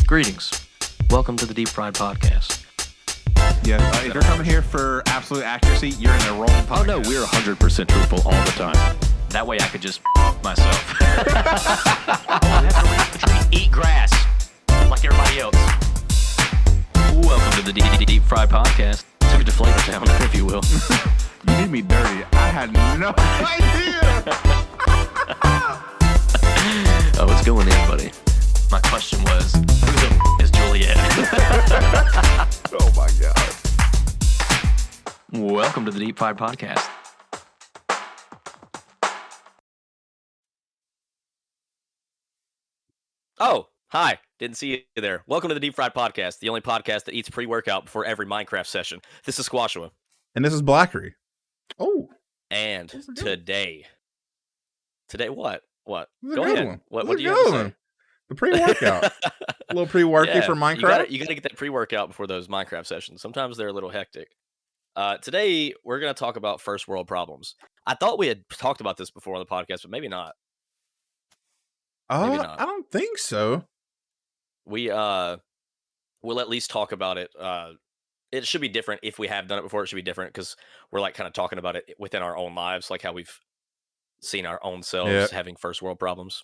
Greetings. Welcome to the Deep Fried Podcast. Yeah, if you're coming here for absolute accuracy, you're in the wrong podcast. Oh no, we're 100% truthful all the time. That way I could just myself. Eat grass like everybody else. Welcome to the Deep Fried Podcast. Took it to Flavor Town, if you will. You need me dirty. I had no idea. Oh, it's going in, buddy. My question was, who the is Juliet? Oh my god. Welcome to the Deep Fried Podcast. Oh, hi. Didn't see you there. Welcome to the Deep Fried Podcast, the only podcast that eats pre-workout before every Minecraft session. This is Squashua. And this is Blaiq. Oh. And today what? What? Go ahead. One. What do you have to say? The pre-workout. A little pre-worky for Minecraft. You gotta get that pre-workout before those Minecraft sessions. Sometimes they're a little hectic. Today, we're going to talk about first world problems. I thought we had talked about this before on the podcast, but maybe not. Maybe not. I don't think so. We'll at least talk about it. It should be different if we have done it before. It should be different because we're like kind of talking about it within our own lives, like how we've seen our own selves having first world problems.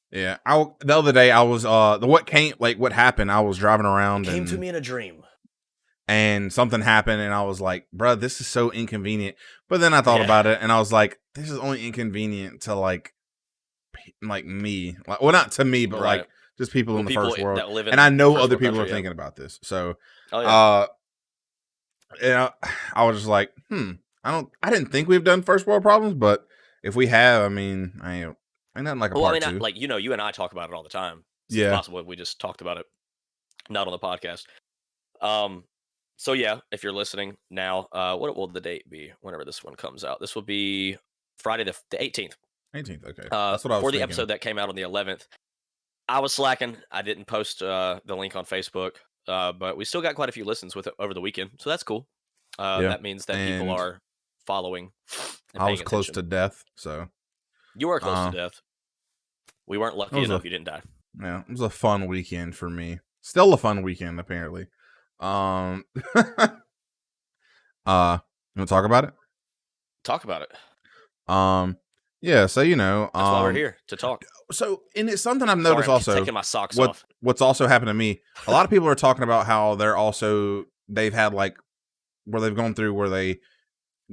Yeah, the other day I was what happened. I was driving around. It came to me in a dream, and something happened, and I was like, "Bruh, this is so inconvenient." But then I thought about it, and I was like, "This is only inconvenient to like me, well, not to me, but like just people in the first world." And I know other people are thinking about this, so I was just like, I didn't think we've done first world problems, but if we have, I mean, ain't nothing like a part two. Like, you and I talk about it all the time. It's possible we just talked about it, not on the podcast. So yeah, if you're listening now, what will the date be whenever this one comes out? This will be Friday the 18th. 18th, okay. That's what I was for the thinking. episode that came out on the 11th. I was slacking. I didn't post the link on Facebook, but we still got quite a few listens with it over the weekend, so that's cool. That means that people are following. I was close to death, so you were close to death. We weren't lucky enough you didn't die. Yeah, it was a fun weekend for me. Still a fun weekend, apparently. You want to talk about it? Talk about it. Yeah, so that's why we're here, to talk. So, and it's something I've noticed also. Taking my socks off. What's also happened to me, a lot of people are talking about how they've had like where they've gone through where they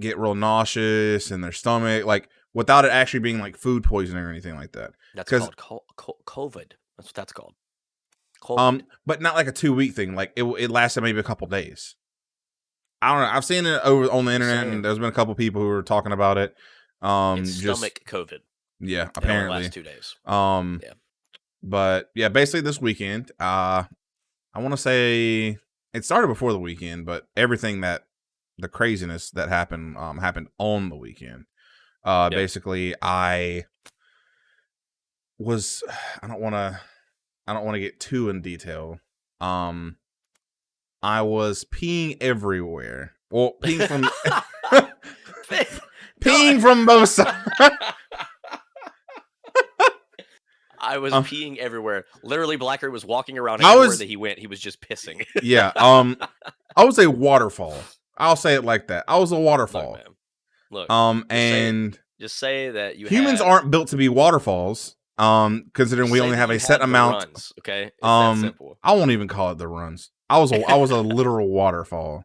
get real nauseous in their stomach, like without it actually being like food poisoning or anything like that. That's called COVID. That's what that's called. COVID. But not like a 2-week thing. Like it lasted maybe a couple days. I don't know. I've seen it over on the internet, and there's been a couple people who are talking about it. It's stomach COVID. Yeah, apparently. Last 2 days. But yeah, basically this weekend, I want to say it started before the weekend, but the craziness that happened happened on the weekend. Basically, I don't want to get too in detail. I was peeing everywhere. Well, peeing from peeing from both sides. I was peeing everywhere. Literally, Blaiq was walking around everywhere that he went. He was just pissing. Yeah. I was a waterfall. I'll say it like that. I was a waterfall. Look, just say that humans aren't built to be waterfalls. Considering we only have a set amount. Runs, okay. It's that simple. I won't even call it the runs. I was a literal waterfall.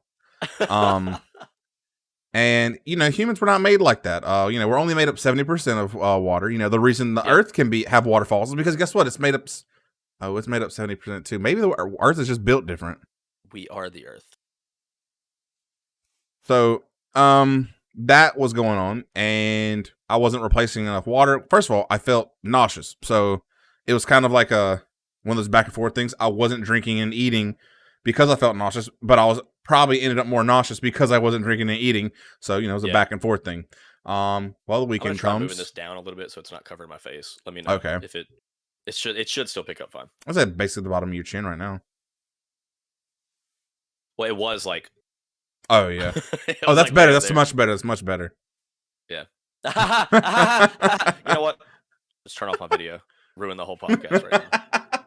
And humans were not made like that. We're only made up 70% of water. The reason the Earth can have waterfalls is because guess what? It's made up 70% too. Maybe the Earth is just built different. We are the Earth. So, that was going on, and I wasn't replacing enough water. First of all, I felt nauseous. So it was kind of like one of those back and forth things. I wasn't drinking and eating because I felt nauseous, but I was probably ended up more nauseous because I wasn't drinking and eating. So, it was a back and forth thing. Well, the weekend comes. Moving this down a little bit so it's not covering my face. Let me know if it should still pick up fine. I was at basically the bottom of your chin right now. Well, it was like. Oh yeah. Oh, that's better. That's much better. That's much better. Yeah. You know what? Let's turn off my video. Ruin the whole podcast right now.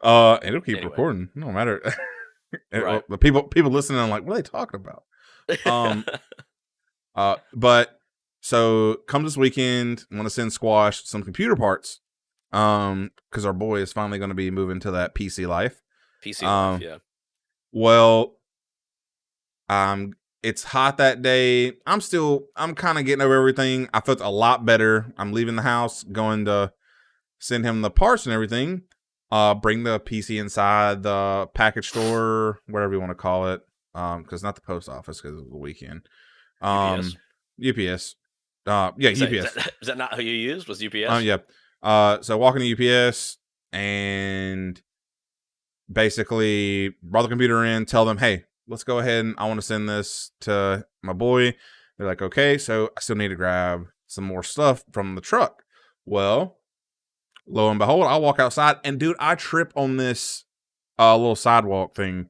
It'll keep Anyway. recording. No matter. Right. The people listening, I'm like, what are they talking about? But so come this weekend, I want to send Squash some computer parts. Because our boy is finally going to be moving to that PC life. PC life, yeah. Well, it's hot that day. I'm kind of getting over everything. I felt a lot better. I'm leaving the house, going to send him the parts and everything. Bring the PC inside the package store, whatever you want to call it. Because not the post office, because it's the weekend. UPS. UPS. Yeah, UPS. Is that not who you used? Was UPS? Yeah. So walking to UPS and basically brought the computer in, tell them, hey, let's go ahead and I want to send this to my boy. They're like, okay, so I still need to grab some more stuff from the truck. Well, lo and behold, I walk outside and dude, I trip on this little sidewalk thing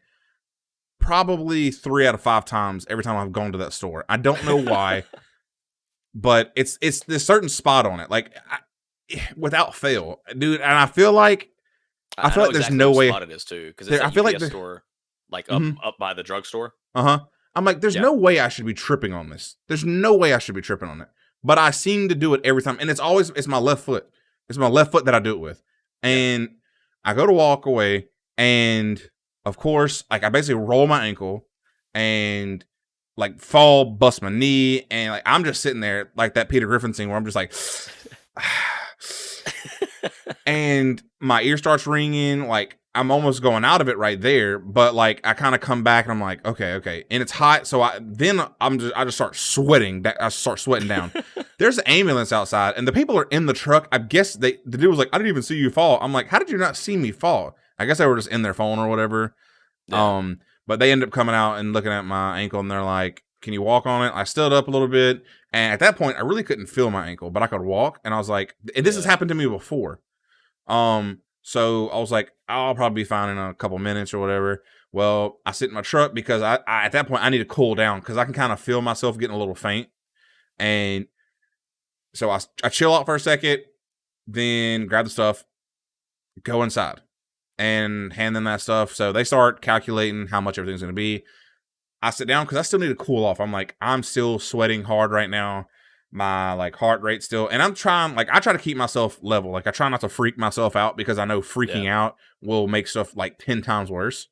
probably 3 out of 5 times every time I've gone to that store. I don't know why, but it's this certain spot on it. Like without fail, dude, and I feel like there's exactly no way spot it is too, because it's a UPS store, like up by the drugstore. I'm like, there's no way I should be tripping on this. There's no way I should be tripping on it. But I seem to do it every time, and it's my left foot. It's my left foot that I do it with, and I go to walk away, and of course, like I basically roll my ankle, and like fall, bust my knee, and like I'm just sitting there like that Peter Griffin scene where I'm just like. And my ear starts ringing, like I'm almost going out of it right there, but like I kind of come back and I'm like, okay, and it's hot, so I just start sweating. I start sweating down. There's an ambulance outside, and the people are in the truck. I guess the dude was like, I didn't even see you fall. I'm like, how did you not see me fall? I guess they were just in their phone or whatever. Yeah. But they end up coming out and looking at my ankle, and they're like, can you walk on it? I stood up a little bit, and at that point, I really couldn't feel my ankle, but I could walk, and I was like, and this has happened to me before. So I was like, I'll probably be fine in a couple minutes or whatever. Well, I sit in my truck because I at that point I need to cool down because I can kind of feel myself getting a little faint. And so I chill out for a second, then grab the stuff, go inside and hand them that stuff. So they start calculating how much everything's going to be. I sit down because I still need to cool off. I'm like, I'm still sweating hard right now. My like heart rate still, and I'm trying, like I try to keep myself level. Like I try not to freak myself out because I know freaking out will make stuff like 10 times worse.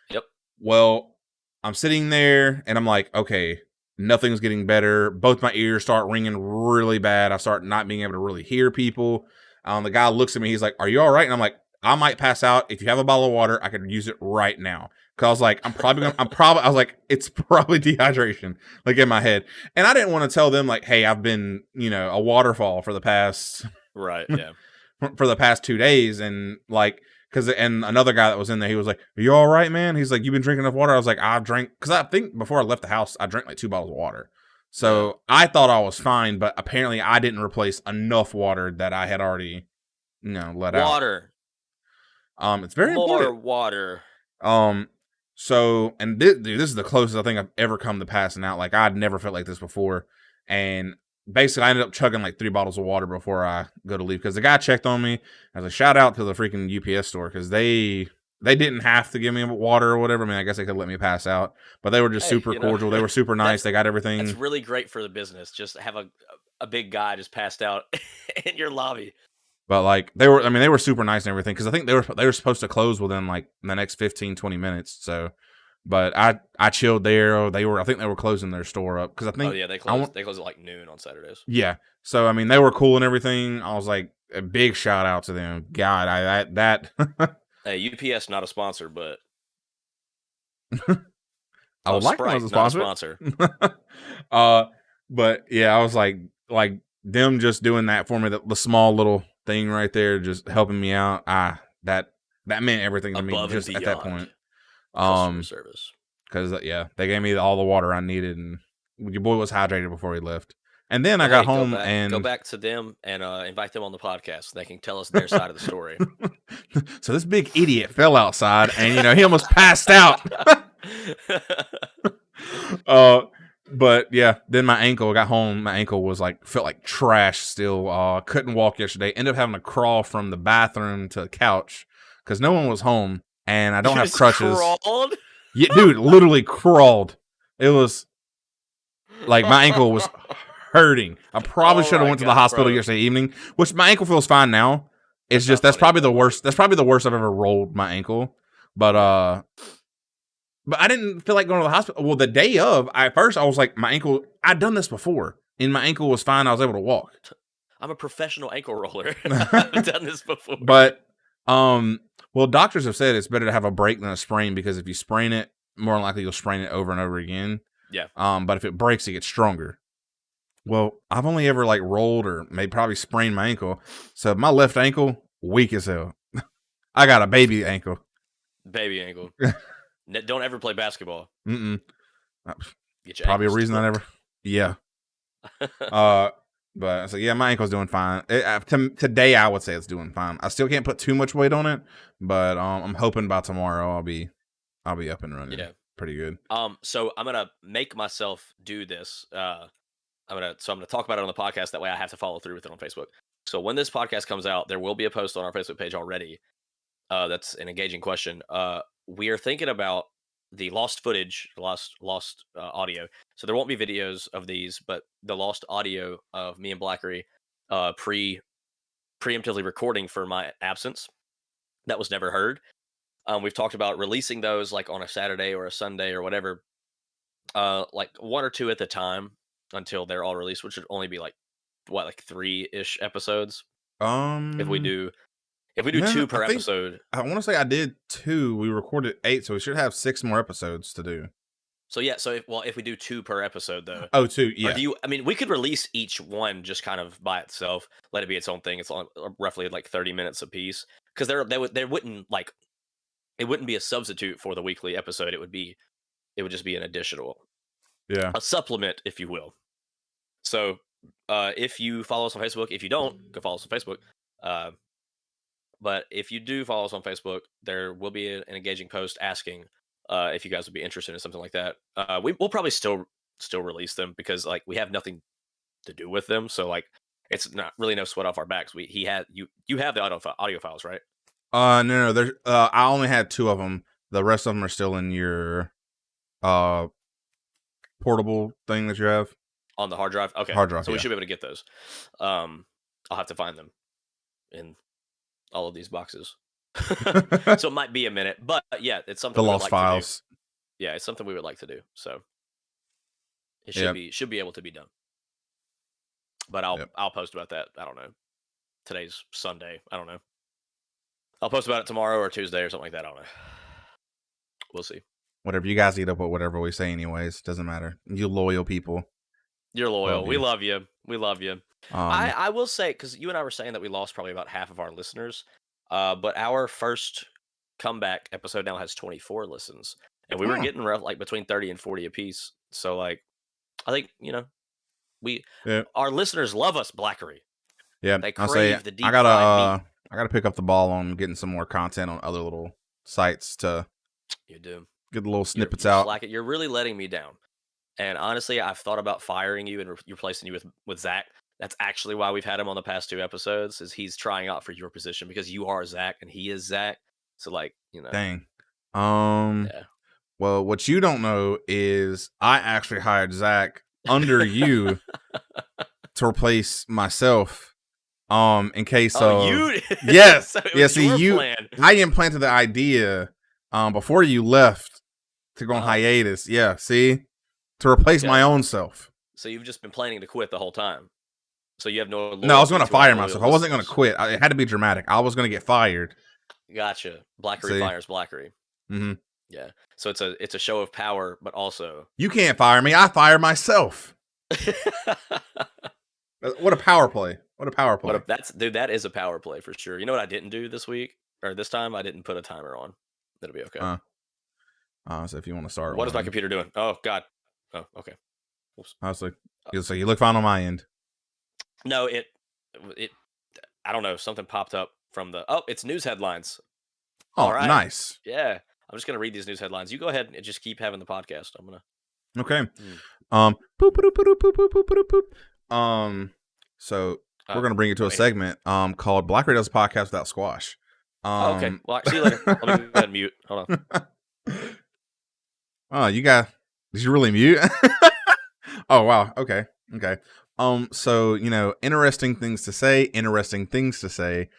Yep. Well, I'm sitting there and I'm like, okay, nothing's getting better. Both my ears start ringing really bad. I start not being able to really hear people. The guy looks at me. He's like, are you all right? And I'm like, I might pass out. If you have a bottle of water, I could use it right now. Cause I was like, I was like, it's probably dehydration, like in my head. And I didn't want to tell them like, hey, I've been, a waterfall for the past, right. Yeah. for the past 2 days. And like, and another guy that was in there, he was like, are you all right, man? He's like, you've been drinking enough water? I was like, I've drank, cause I think before I left the house, I drank like 2 bottles of water. So I thought I was fine, but apparently I didn't replace enough water that I had already, let out. Water. It's very important. Water. So, and this is the closest I think I've ever come to passing out. Like, I'd never felt like this before. And basically, I ended up chugging like 3 bottles of water before I go to leave. Because the guy checked on me. As a shout out to the freaking UPS store. Because they didn't have to give me water or whatever. I mean, I guess they could let me pass out. But they were just super cordial. They were super nice. They got everything. It's really great for the business. Just have a big guy just passed out in your lobby. But like they were super nice and everything because I think they were supposed to close within like the next 15-20 minutes. So, but I chilled there. I think they were closing their store up because I think they close at like noon on Saturdays. Yeah. So I mean they were cool and everything. I was like a big shout out to them. God, Hey, UPS not a sponsor, but I would like them as a sponsor. Not a sponsor. But yeah, I was like them just doing that for me, the small little thing right there, just helping me out. That meant everything to me just at that point. Customer service. Because they gave me all the water I needed, and your boy was hydrated before he left. And then I got home and go back to them and invite them on the podcast so they can tell us their side of the story. So this big idiot fell outside, and he almost passed out. But yeah, then my ankle, I got home, my ankle was felt like trash still. Couldn't walk yesterday. Ended up having to crawl from the bathroom to the couch because no one was home, and I don't You have just crutches. Crawled? Yeah, dude, literally crawled. It was like my ankle was hurting. I probably should have went to the hospital yesterday evening, which my ankle feels fine now. It's just that's probably the worst. That's probably the worst I've ever rolled my ankle. But I didn't feel like going to the hospital. Well, the day of, at first I was like, my ankle. I'd done this before, and my ankle was fine. I was able to walk. I'm a professional ankle roller. I've done this before. But well, doctors have said it's better to have a break than a sprain, because if you sprain it, more than likely you'll sprain it over and over again. Yeah. But if it breaks, it gets stronger. Well, I've only ever like rolled or maybe probably sprained my ankle. So my left ankle, weak as hell. I got a baby ankle. Baby ankle. Don't ever play basketball. Probably a reason I never. Yeah. But so yeah, my ankle's doing fine. Today, I would say it's doing fine. I still can't put too much weight on it, but I'm hoping by tomorrow I'll be up and running. Yeah, pretty good. So I'm gonna make myself do this. I'm gonna talk about it on the podcast. That way, I have to follow through with it on Facebook. So when this podcast comes out, there will be a post on our Facebook page already. That's an engaging question. We are thinking about the lost footage, lost audio. So there won't be videos of these, but the lost audio of me and Blaiq preemptively recording for my absence that was never heard. We've talked about releasing those like on a Saturday or a Sunday or whatever, like 1 or 2 at the time until they're all released, which would only be like 3-ish episodes. If we do 2 per episode. I want to say I did 2. We recorded 8, so we should have 6 more episodes to do. So yeah, if we do 2 per episode though. Oh, 2, yeah. We could release each one just kind of by itself, let it be its own thing. It's on roughly like 30 minutes a piece, because there wouldn't like, it wouldn't be a substitute for the weekly episode. It would just be an additional, a supplement, if you will. So if you follow us on Facebook, if you don't, go follow us on Facebook. But if you do follow us on Facebook, there will be an engaging post asking if you guys would be interested in something like that. We'll probably still release them, because like we have nothing to do with them, so like it's not really no sweat off our backs. You have the audio files, right? No. There's I only had 2 of them. The rest of them are still in your portable thing that you have on the hard drive. Okay, hard drive. So we should be able to get those. I'll have to find them in all of these boxes. So it might be a minute, but yeah, it's something. The lost files. Yeah, it's something we would like to do. So it should be able to be done. But I'll post about that. I don't know. Today's Sunday. I don't know. I'll post about it tomorrow or Tuesday or something like that. I don't know. We'll see. Whatever, you guys eat up with whatever we say anyways. Doesn't matter. You loyal people. You're loyal. We love you. We love you. I will say, because you and I were saying that we lost probably about half of our listeners, but our first comeback episode now has 24 listens, and we were getting like between 30 and 40 apiece. So like, I think our listeners love us, Blaiq. Yeah, they crave the deep I gotta pick up the ball on getting some more content on other little sites to. You do get the little snippets out. You're really letting me down. And honestly, I've thought about firing you and replacing you with Zach. That's actually why we've had him on the past 2 episodes, is he's trying out for your position, because you are Zach and he is Zach. So like, Dang. Yeah. Well, what you don't know is I actually hired Zach under you to replace myself. In case you yes. So yeah, see plan. I implanted the idea before you left to go on hiatus. Yeah, see? To replace my own self. So you've just been planning to quit the whole time. So you have no. No, I was going to fire myself. I wasn't going to quit. It had to be dramatic. I was going to get fired. Gotcha. Blaiq fires Blaiq. Mm-hmm. Yeah. So it's a show of power, but also you can't fire me. I fire myself. What a power play! What a power play! That is a power play for sure. You know what I didn't do this week or this time? I didn't put a timer on. That'll be okay. So if you want to start, what is my computer doing? Oh God. Oh, okay. Oops. Honestly, so you look fine on my end. No, it. I don't know. Something popped up from the. Oh, it's news headlines. Oh, all right. Nice. Yeah, I'm just gonna read these news headlines. You go ahead and just keep having the podcast. I'm gonna. Okay. Boop, boop, boop, boop, boop, boop, boop, boop. So we're gonna bring you to a segment called Blaiq does podcast without squash. Okay. Well, see you later. Let me go ahead and mute. Hold on. Oh, did you really mute? Oh, wow. Okay. So, interesting things to say, interesting thing to say,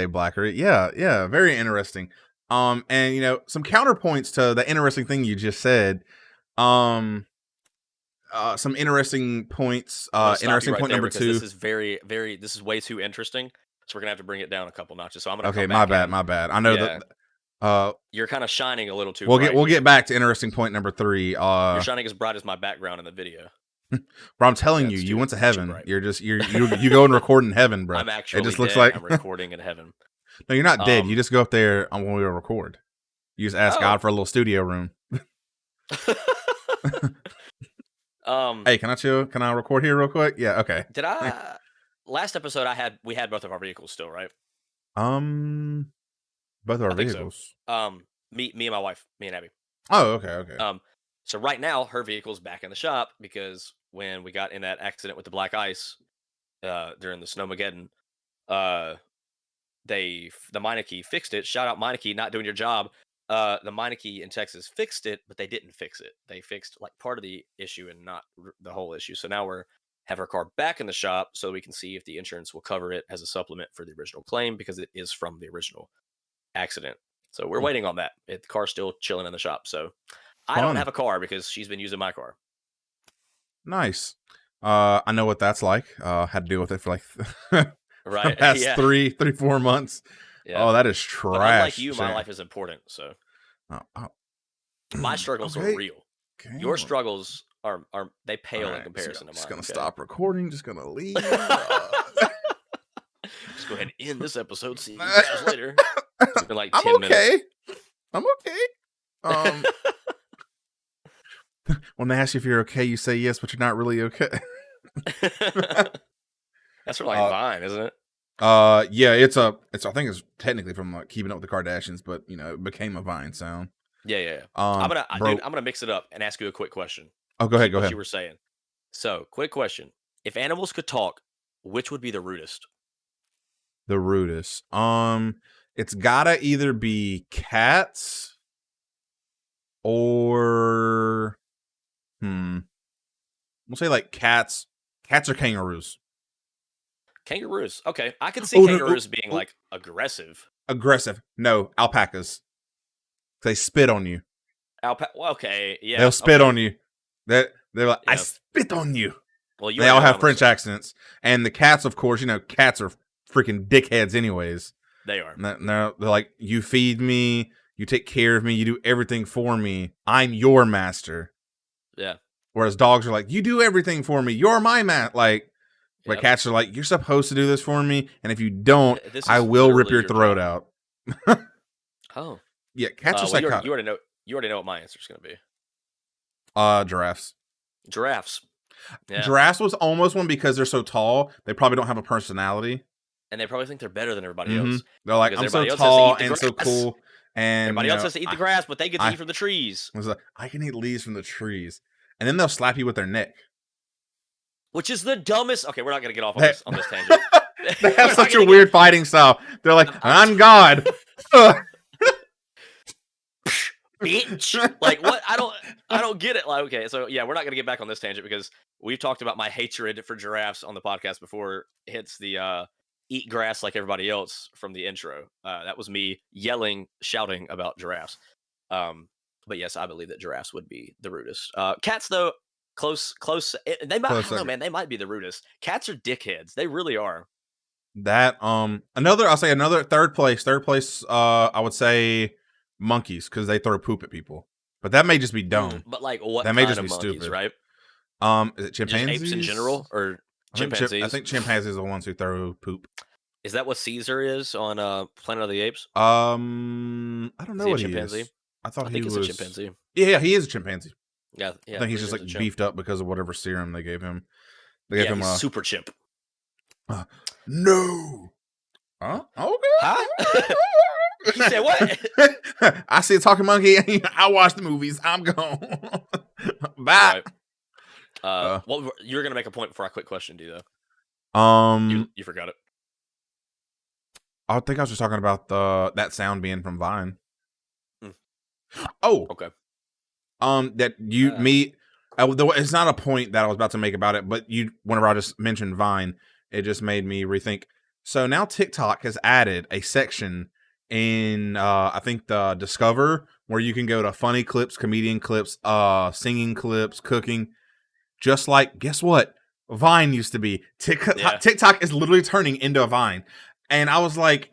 Blacker. Yeah, very interesting. And some counterpoints to the interesting thing you just said. Some interesting points. I'm gonna stop Interesting you right point there number because 2. this is very, very. This is way too interesting. So we're gonna have to bring it down a couple notches. So I'm gonna Okay, come my back bad, in. my bad. I know Yeah. that. You're kind of shining a little too We'll bright. we'll get back to interesting point number 3. You're shining as bright as my background in the video. Bro, I'm telling Yeah, you went to too heaven. bright. You go and record in heaven, bro. I'm actually it just dead. looks like I'm recording in heaven. No, you're not dead. You just go up there when we record. You just ask God for a little studio room. Hey, can I chill? Can I record here real quick? Yeah, okay. Did I? Last episode we had both of our vehicles still, right? Both of our I think vehicles. So. Me and my wife, me and Abby. Oh, okay. So right now her vehicle's back in the shop because when we got in that accident with the black ice, during the Snowmageddon, the Meineke fixed it. Shout out Meineke, not doing your job. The Meineke in Texas fixed it, but they didn't fix it. They fixed like part of the issue and not the whole issue. So now have our car back in the shop so we can see if the insurance will cover it as a supplement for the original claim because it is from the original accident. So we're waiting on that. The car's still chilling in the shop. So I don't have a car because she's been using my car. Nice. I know what that's like. Had to deal with it for like right the past 3-4 months. Yeah. Oh, that is trash. But unlike you, my life is important. So my struggles are real. Okay. Your struggles are they pale in comparison to mine. Just gonna stop recording. Just gonna leave. Just go ahead and end this episode. See you guys later. It's been like 10 minutes. I'm okay. When they ask you if you're okay, you say yes, but you're not really okay. That's from like Vine, isn't it? Yeah, it's I think it's technically from Keeping Up with the Kardashians, but it became a Vine sound. Yeah. I'm gonna mix it up and ask you a quick question. Oh, go ahead. What you were saying. So, quick question: if animals could talk, which would be the rudest? The rudest. It's gotta either be cats or we'll say like cats. Cats or kangaroos. Kangaroos. Okay, I could see kangaroos being like aggressive. Aggressive. No, alpacas. They spit on you. Okay, yeah. They'll spit on you. They're like, I spit on you. Well, they all have French accents, and the cats, of course, cats are freaking dickheads, anyways. They are. They're like, you feed me, you take care of me, you do everything for me. I'm your master. Yeah. Whereas dogs are like, you do everything for me. You're my man. But cats are like, you're supposed to do this for me, and if you don't, I will rip your throat out. Oh. Yeah, cats are psychotic. You already know what my answer is going to be. Giraffes. Yeah. Giraffes was almost one because they're so tall. They probably don't have a personality, and they probably think they're better than everybody else. They're like, I'm so tall and so cool, and everybody else has to eat the grass, but they get to eat from the trees. I can eat leaves from the trees, and then they'll slap you with their neck, which is the dumbest. Okay, we're not going to get off on this tangent. They have such a weird fighting style. They're like, I'm God. Bitch. Like what? I don't get it. Like, okay, so yeah, we're not gonna get back on this tangent because we've talked about my hatred for giraffes on the podcast before it hits the eat grass like everybody else from the intro. That was me shouting about giraffes. But yes, I believe that giraffes would be the rudest. Cats though, close. They might, I don't know, man. They might be the rudest. Cats are dickheads. They really are. That another third place. I would say monkeys because they throw poop at people, but that may just be dumb. But like, what? That may just be monkeys, stupid, right? Is it chimpanzees? Just apes in general, or chimpanzees? I think chimpanzees are the ones who throw poop. Is that what Caesar is on Planet of the Apes? I don't know what he is. I thought he was a chimpanzee. Yeah, he is a chimpanzee. Yeah. I think he's just like beefed up because of whatever serum they gave him. He's super chimp. No. Huh? Okay. Huh? You said what? I see a talking monkey. I watch the movies. I'm gone. Bye. Right. Well, you're gonna make a point before I quit question, do you? Though. You forgot it. I think I was just talking about that sound being from Vine. Mm. Oh, Okay. That it's not a point that I was about to make about it, but whenever I just mentioned Vine, it just made me rethink. So now TikTok has added a section in, I think the Discover, where you can go to funny clips, comedian clips, singing clips, cooking. Just like, guess what? Vine used to be. TikTok is literally turning into a Vine. And I was like,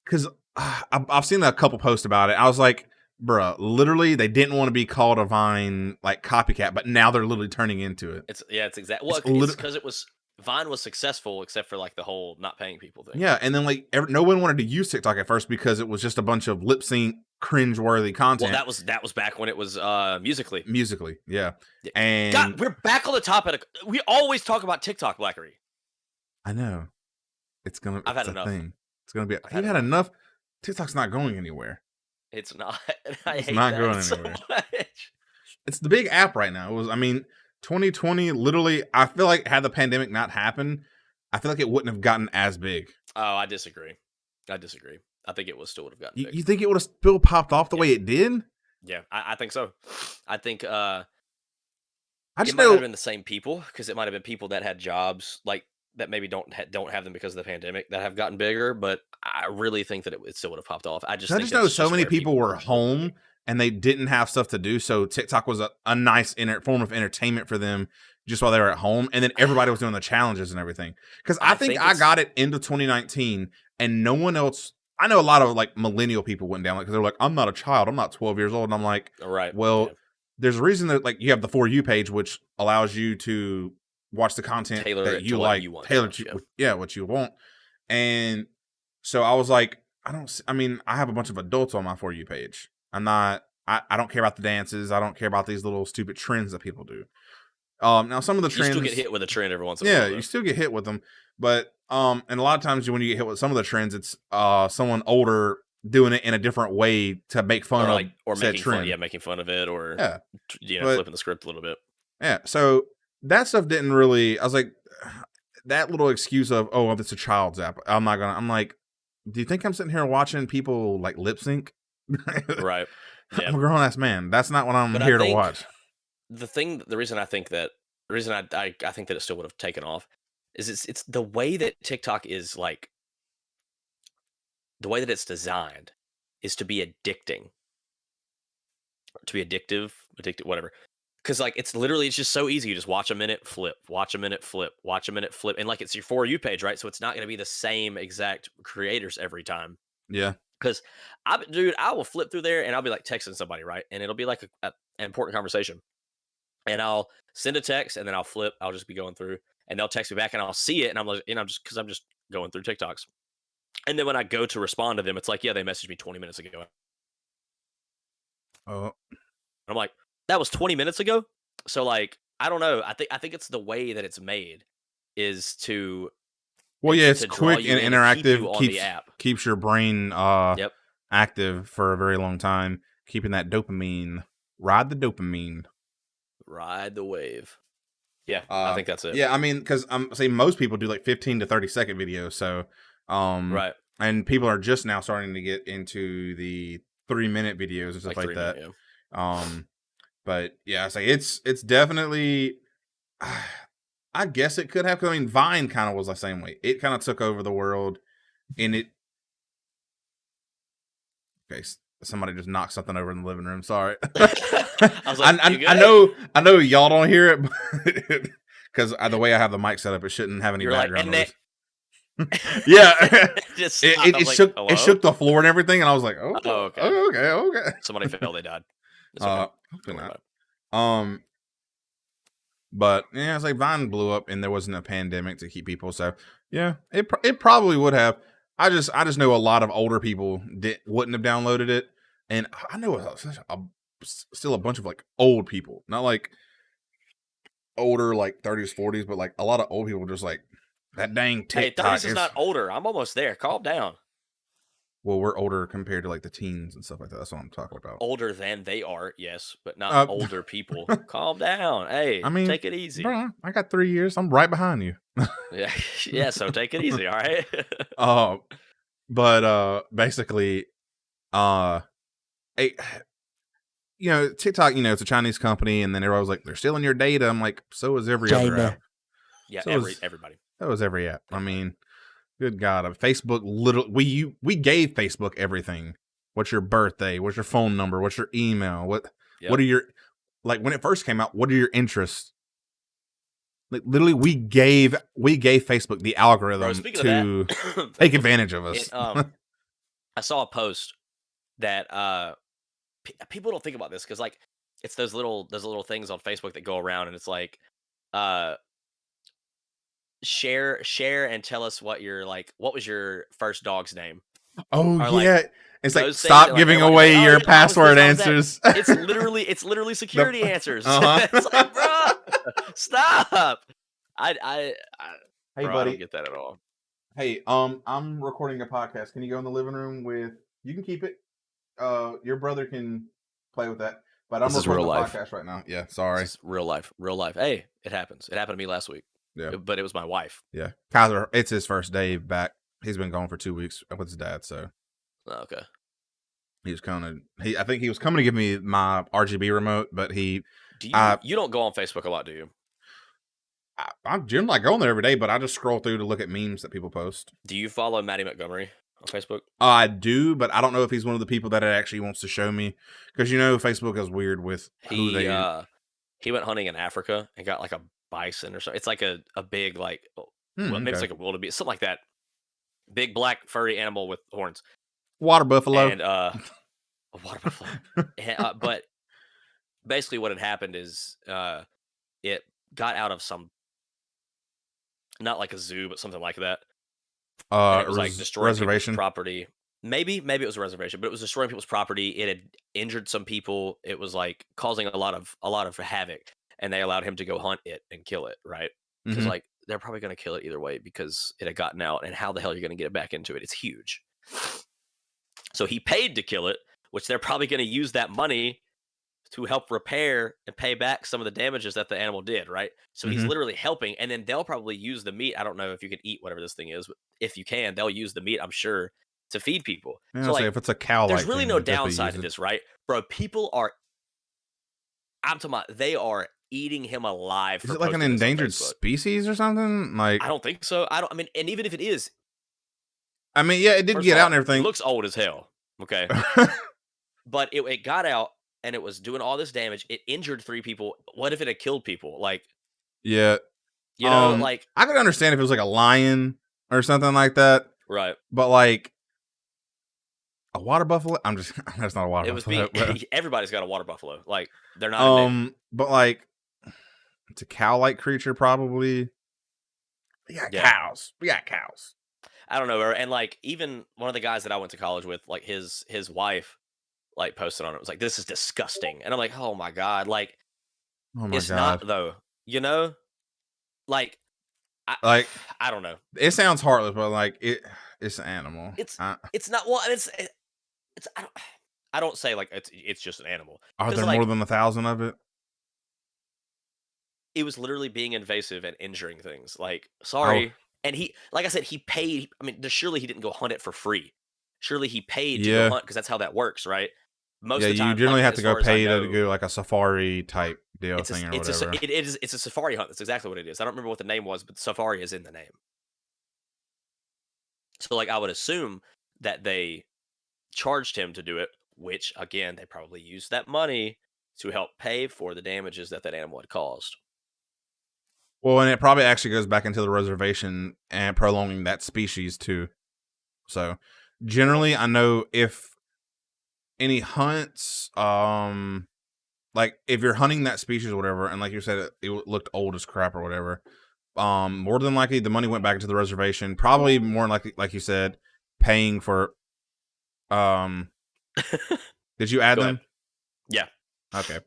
because I've seen a couple posts about it. I was like, bruh, literally, they didn't want to be called a Vine like copycat, but now they're literally turning into it. It's exactly. Well, it's because Vine was successful, except for like the whole not paying people thing. Yeah, and then like no one wanted to use TikTok at first because it was just a bunch of lip sync, cringe-worthy content. Well, that was back when it was Musically. Musically, yeah. And God, we're back on the topic. We always talk about TikTok, Blackery. I know. I've had enough. Thing. It's gonna be. You've had enough. TikTok's not going anywhere. It's not. It's not going anywhere. So much. It's the big app right now. 2020. Literally, I feel like had the pandemic not happened, I feel like it wouldn't have gotten as big. Oh, I disagree. I think it still would have gotten big. You think it would have still popped off the way it did? Yeah, I think so. I think I just it might have been the same people, because it might have been people that had jobs like that maybe don't have them because of the pandemic that have gotten bigger, but I really think that it still would have popped off. I just know so many people were home and they didn't have stuff to do, so TikTok was a nice form of entertainment for them just while they were at home, and then everybody was doing the challenges and everything. Because I think I got it into 2019, and no one else. I know a lot of like millennial people went down because they're like, I'm not a child, I'm not 12 years old, and I'm like, right. Well, there's a reason that like you have the For You page, which allows you to watch the content that you like, tailored to what you want. And so I was like, I have a bunch of adults on my For You page. I don't care about the dances. I don't care about these little stupid trends that people do. Now some of the trends, you still get hit with a trend every once in a while. Yeah, you still get hit with them, but and a lot of times when you get hit with some of the trends, it's someone older doing it in a different way to make fun of or making fun, making fun of it, or flipping the script a little bit. Yeah, so that stuff didn't really. I was like, that little excuse of, oh, it's a child's app. I'm like, do you think I'm sitting here watching people like lip sync? Right. Yeah. I'm a grown ass man. That's not what I'm here to watch. The reason I think that it still would have taken off is it's the way that TikTok is like. The way that it's designed is to be addictive, whatever. Because like it's just so easy. You just watch a minute, flip, watch a minute, flip, watch a minute, flip, and like it's your For You page, right? So it's not going to be the same exact creators every time. Yeah. Because I will flip through there and I'll be like texting somebody, right? And it'll be like an important conversation, and I'll send a text and then I'll flip. I'll just be going through, and they'll text me back, and I'll see it, and I'm like, I'm just going through TikToks. And then when I go to respond to them, it's like, yeah, they messaged me 20 minutes ago. Oh. I'm like, that was 20 minutes ago? So, like, I don't know. I think it's the way that it's made is to... Well, yeah, it's quick and interactive. Keeps your brain active for a very long time. Keeping that dopamine. Ride the dopamine. Ride the wave. Yeah, I think that's it. Yeah, I mean, because I'm saying most people do like 15 to 30-second videos, so... right. And people are just now starting to get into the 3-minute videos and stuff like that. Yeah. But yeah, I say it's definitely. I guess it could have. I mean, Vine kind of was the same way. It kind of took over the world, and it. Okay, somebody just knocked something over in the living room. Sorry. I was like, I know y'all don't hear it because the way I have the mic set up, it shouldn't have any background noise. Yeah, it shook the floor and everything, and I was like, okay. Somebody fell, they died. Hopefully not. But yeah, it's like Vine blew up, and there wasn't a pandemic to keep people. So yeah, it probably would have. I just know a lot of older people wouldn't have downloaded it, and I know still a bunch of like old people, not like older like 30s, 40s, but like a lot of old people just like. That dang TikTok. Hey, 30s is not older. I'm almost there. Calm down. Well, we're older compared to like the teens and stuff like that. That's what I'm talking about. Older than they are, yes, but not older people. Calm down. Hey, take it easy. Bro, I got 3 years. I'm right behind you. Yeah, so take it easy, all right? But basically, TikTok, it's a Chinese company, and then everybody was like, they're stealing your data. I'm like, so is every other app. Yeah, So everybody. That was every app. Everybody. I mean, good God, Facebook literally we gave Facebook everything. What's your birthday? What's your phone number? What's your email? What are your, like, when it first came out, what are your interests? Like, literally, we gave Facebook the algorithm to take advantage of us. I saw a post that people don't think about this because, like, it's those little things on Facebook that go around, and it's like, share and tell us what was your first dog's name. Oh, or, yeah. like, it's like, stop giving away like, your password answers. It's literally security answers. It's like, bro, stop. Hey, bro, buddy. I don't get that at all. Hey, I'm recording a podcast. Can you go in the living room you can keep it. Your brother can play with that. But I'm recording a podcast right now. Yeah, sorry. This is real life. Hey, it happens. It happened to me last week. Yeah. But it was my wife. Yeah. Kyler, it's his first day back. He's been gone for 2 weeks with his dad, so. Oh, okay. I think he was coming to give me my RGB remote, but you don't go on Facebook a lot, do you? I'm generally going there every day, but I just scroll through to look at memes that people post. Do you follow Maddie Montgomery on Facebook? I do, but I don't know if he's one of the people that it actually wants to show me, because Facebook is weird with who they. He went hunting in Africa and got like a bison or something. It's like a big, like, maybe it's like a wildebeest, something like that. Big black furry animal with horns. Water buffalo. And a water buffalo. But basically, what had happened is it got out of some, not like a zoo, but something like that. And it was like destroying reservation property. Maybe it was a reservation, but it was destroying people's property. It had injured some people. It was like causing a lot of havoc, and they allowed him to go hunt it and kill it, right? Because like, they're probably going to kill it either way because it had gotten out, and how the hell are you going to get it back into it? It's huge. So he paid to kill it, which they're probably going to use that money to help repair and pay back some of the damages that the animal did, right? So he's literally helping, and then they'll probably use the meat. I don't know if you can eat whatever this thing is, but if you can, they'll use the meat, I'm sure, to feed people. So like, if it's a cow, there's really no downside to this, right? Bro, people are, I'm talking about, they are eating him alive. Is it like an endangered species or something? Like, I don't think so. I mean, and even if it is, I mean, yeah, it did get out and everything. It looks old as hell. Okay. But it got out, and it was doing all this damage. It injured 3 people. What if it had killed people? Like, yeah, like, I could understand if it was like a lion or something like that, right? But like a water buffalo, that's not a water buffalo. Everybody's got a water buffalo. Like, they're not. But like, it's a cow-like creature, probably. We got cows. I don't know, and like, even one of the guys that I went to college with, like, his wife, like, posted on it. It was like, this is disgusting, and I'm like, oh my god, like, it's not though, like, I don't know. It sounds heartless, but like, it's an animal. It's not. Well, it's I don't say like it's just an animal. Are there more than 1,000 of it? It was literally being invasive and injuring things. Like, sorry. And he, like I said, he paid. I mean, surely he didn't go hunt it for free. Surely he paid to go hunt, because that's how that works, right? Most of the time, you generally have to go pay to go like a safari type deal thing or whatever. It's a safari hunt. That's exactly what it is. I don't remember what the name was, but safari is in the name. So like, I would assume that they charged him to do it, which again, they probably used that money to help pay for the damages that animal had caused. Well, and it probably actually goes back into the reservation and prolonging that species too. So generally, I know if any hunts, like if you're hunting that species or whatever, and like you said, it looked old as crap or whatever, more than likely the money went back into the reservation. Probably more likely, like you said, paying for. Did you add them? Yeah. Okay.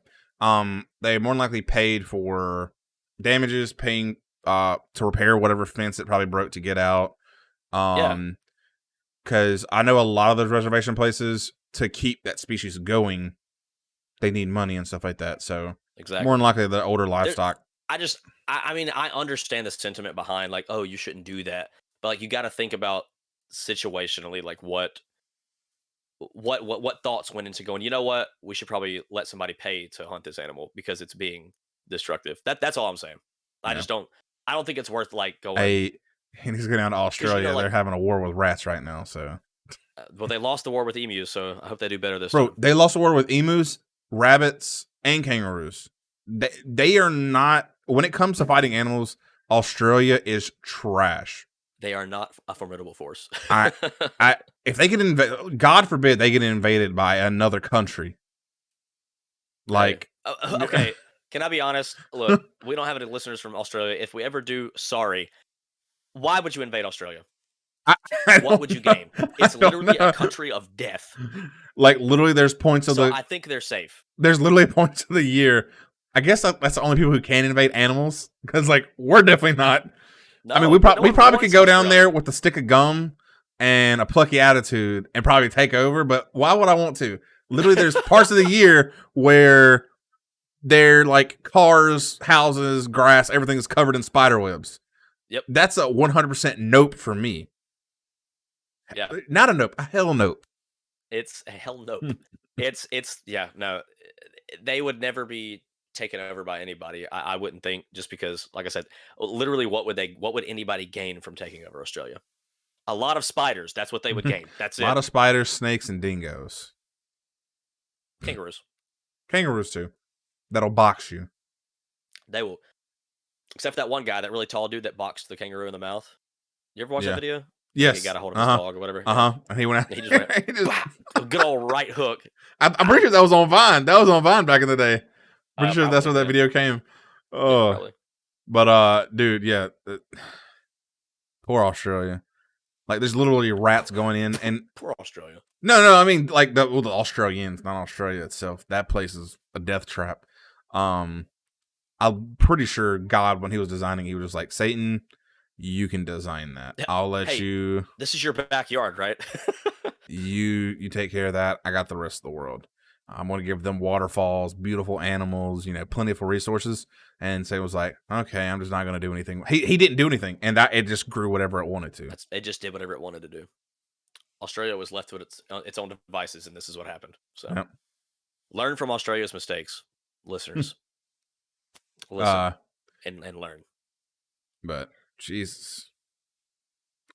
They more than likely paid for damages, paying to repair whatever fence it probably broke to get out. Because I know a lot of those reservation places, to keep that species going, they need money and stuff like that. So exactly, more than likely the older livestock. I mean, I understand the sentiment behind like, oh, you shouldn't do that, but like, you got to think about situationally, like what thoughts went into going, you know what, we should probably let somebody pay to hunt this animal because it's being destructive. That's all I'm saying. I don't think it's worth like going. And he's going down to Australia. They're having a war with rats right now. So, well, they lost the war with emus, so I hope they do better this bro. time. They lost the war with emus, rabbits, and kangaroos. They are not. When it comes to fighting animals, Australia is trash. They are not a formidable force. If they get invaded, God forbid they get invaded by another country. Like, okay, can I be honest? Look, we don't have any listeners from Australia. If we ever do, sorry. Why would you invade Australia? What would you gain? It's literally a country of death. Like, literally, there's points of I think they're safe. There's literally points of the year. I guess that's the only people who can invade animals, because like we're definitely not. No, I mean, we probably could go down there with a stick of gum and a plucky attitude and probably take over. But why would I want to? Literally, there's parts of the year where they're like cars, houses, grass, everything is covered in spider webs. Yep, that's a 100% nope for me. Yeah, not a nope, a hell nope. It's a hell nope. it's no, they would never be taken over by anybody. I wouldn't think, just because, like I said, literally, what would anybody gain from taking over Australia? A lot of spiders. That's what they would gain. That's it. A lot of spiders, snakes, and dingoes. Kangaroos too. That'll box you. They will. Except for that one guy, that really tall dude that boxed the kangaroo in the mouth. You ever watch that video? Yes. He got a hold of his dog or whatever. And he went out. He just went, a good old right hook. I'm pretty sure that was on Vine. That was on Vine back in the day. Pretty sure that's where that video came. Oh, yeah, but dude, yeah, poor Australia. Like, there's literally rats going in, and poor Australia. No, I mean like the Australians, not Australia itself. That place is a death trap. I'm pretty sure God, when he was designing, he was just like, Satan, you can design that. I'll let you. This is your backyard, right? you take care of that. I got the rest of the world. I'm going to give them waterfalls, beautiful animals, plentiful resources. And Satan was like, okay, I'm just not going to do anything. He didn't do anything, and it just grew whatever it wanted to. It just did whatever it wanted to do. Australia was left with its own devices, and this is what happened. So, learn from Australia's mistakes, listeners. Listen and learn. But Jesus,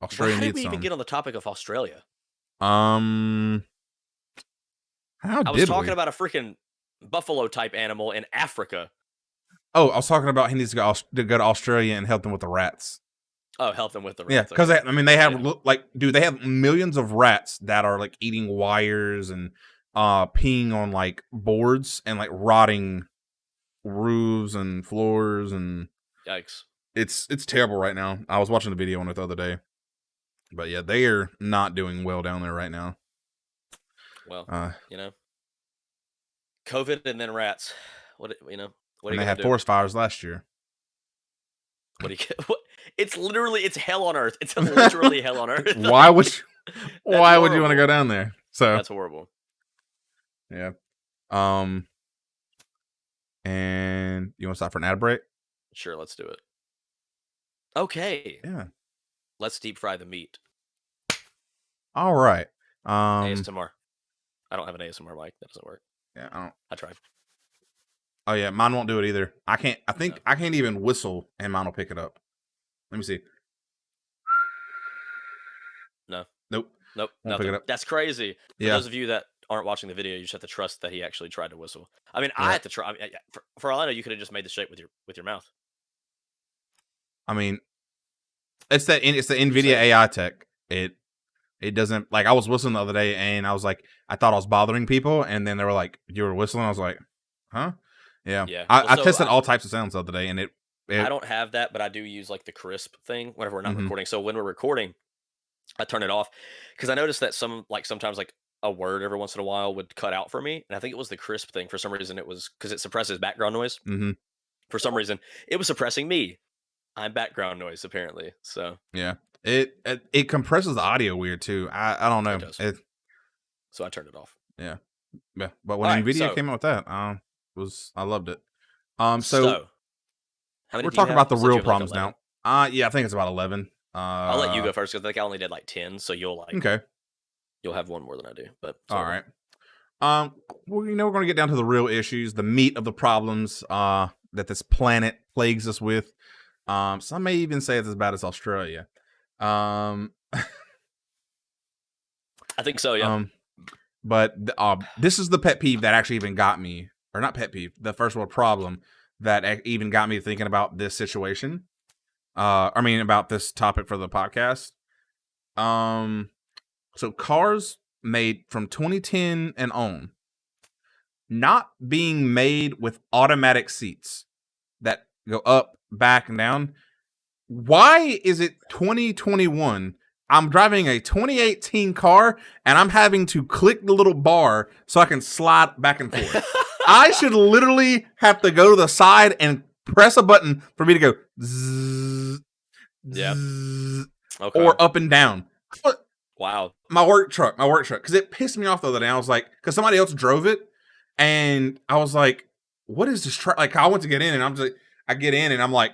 Australia How needs did we some. even get on the topic of Australia? I was talking about a freaking buffalo type animal in Africa. Oh, I was talking about he needs to go to Australia and help them with the rats. Oh, help them with the rats. Yeah, because they have they have millions of rats that are like eating wires and peeing on like boards and like rotting roofs and floors, and yikes. It's terrible right now. I was watching the video on it the other day. But yeah, they are not doing well down there right now. Well, COVID and then rats. What are you they had forest fires last year. What do you get? It's hell on earth. It's literally hell on earth. Why would you want to go down there? So that's horrible. Yeah. And you want to stop for an ad break? Sure, let's do it. Okay. Yeah. Let's deep fry the meat. All right. ASMR. I don't have an ASMR mic. That doesn't work. Yeah, I tried. Oh yeah, mine won't do it either. I can't even whistle and mine will pick it up. Let me see. No. Nope. Nothing. Pick it up. That's crazy. For yeah. those of you that aren't watching the video, you just have to trust that he actually tried to whistle. I mean, I had to try. I mean, for all I know, you could have just made the shape with your mouth. I mean, it's the NVIDIA AI tech. It doesn't, like, I was whistling the other day and I was like, I thought I was bothering people, and then they were like, you were whistling. I was like, huh? Yeah. I tested all types of sounds the other day, and I don't have that, but I do use like the crisp thing whenever we're not recording. So when we're recording, I turn it off because I noticed that sometimes like a word every once in a while would cut out for me, and I think it was the crisp thing. For some reason, it was because it suppresses background noise. Mm-hmm. For some reason, it was suppressing me. I'm background noise apparently. So yeah, it compresses the audio weird too. I don't know. It does. So I turned it off. Yeah. But when NVIDIA came out with that, I loved it. So how many we're talking about the real problems 11? now. Yeah, I think it's about 11. I'll let you go first because I think I only did like 10, so you'll Okay. You'll have one more than I do. But all right. Well, we're going to get down to the real issues, the meat of the problems that this planet plagues us with. Some may even say it's as bad as Australia. I think so, yeah. But this is the pet peeve that actually even got me, or not pet peeve, the first world problem that even got me thinking about this situation. About this topic for the podcast. So cars made from 2010 and on, not being made with automatic seats that go up, back, and down. Why is it 2021? I'm driving a 2018 car and I'm having to click the little bar so I can slide back and forth. I should literally have to go to the side and press a button for me to go zzz, zzz, or up and down. Wow. My work truck, because it pissed me off the other day. I was like, because somebody else drove it, and I was like, what is this truck? Like, I went to get in, and I get in, and I'm like,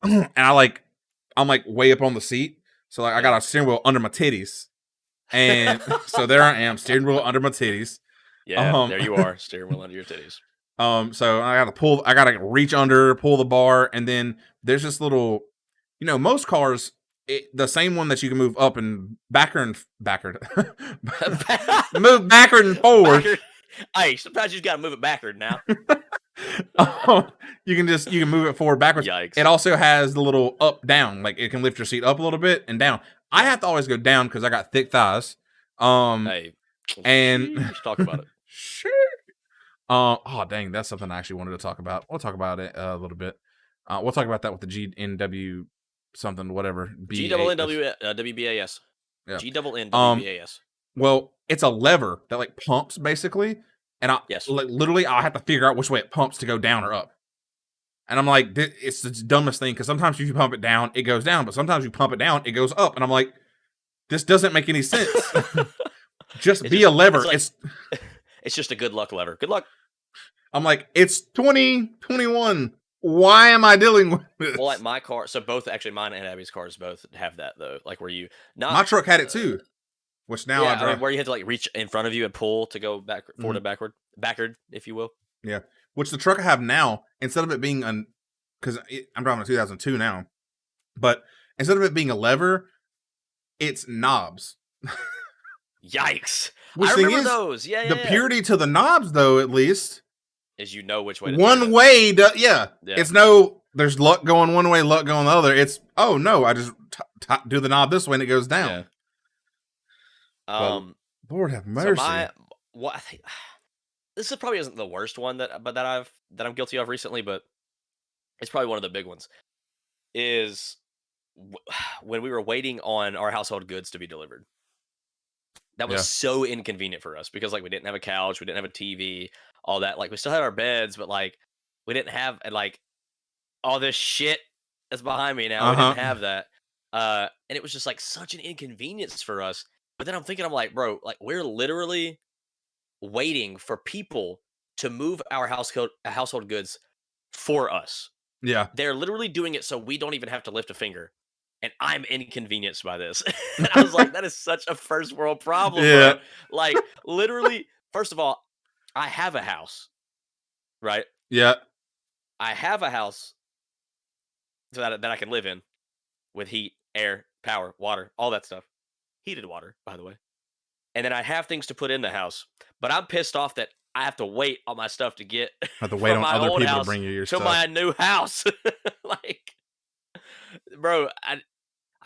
and I'm like way up on the seat. So like I got a steering wheel under my titties. And so there I am, steering wheel under my titties. Yeah, there you are, steering wheel under your titties. So I gotta reach under, pull the bar, and then there's this little, most cars, the same one that you can move up and backward, move backward and forward. Hey, sometimes you just gotta move it backward now. You can move it forward, backwards. Yikes. It also has the little up, down, like it can lift your seat up a little bit and down. I have to always go down because I got thick thighs. Hey, and let's talk about it. Sure. Oh dang, that's something I actually wanted to talk about. We'll talk about it a little bit. We'll talk about that with the GNW something, whatever. GNW WBAS. Yeah. GNW WBAS. Well, it's a lever that like pumps basically, and literally I have to figure out which way it pumps to go down or up. And I'm like, it's the dumbest thing because sometimes if you pump it down, it goes down, but sometimes you pump it down, it goes up, and I'm like, this doesn't make any sense. Just be a lever. It's just a good luck lever. Good luck. I'm like, it's 2021. Why am I dealing with this? Well, like my car, so both actually mine and Abby's cars both have that though. Like where you my truck had it too, which now I drive. where you have to like reach in front of you and pull to go back forward and backward, if you will. Yeah, which the truck I have now, instead of it being because I'm driving a 2002 now, but instead of it being a lever, it's knobs. Yikes! Which I thing remember is, those. Yeah, the purity to the knobs, though, at least is which way. One way, yeah. It's there's luck going one way, luck going the other. It's I just do the knob this way and it goes down. Yeah. Lord have mercy. So I think this probably isn't the worst one that I'm guilty of recently, but it's probably one of the big ones. Is when we were waiting on our household goods to be delivered. That was so inconvenient for us because like we didn't have a couch, we didn't have a TV, all that. Like we still had our beds, but like we didn't have like all this shit that's behind me now. We didn't have that. And it was just like such an inconvenience for us. But then I'm thinking, I'm like, bro, like we're literally waiting for people to move our household goods for us. Yeah. They're literally doing it so we don't even have to lift a finger. And I'm inconvenienced by this. And I was like, that is such a first world problem. Yeah. Bro. Like, literally, first of all, I have a house, right? Yeah. I have a house so that I can live in with heat, air, power, water, all that stuff. Heated water, by the way. And then I have things to put in the house. But I'm pissed off that I have to wait on my stuff to get have to wait on other people to bring you your stuff to my new house. Like, bro, I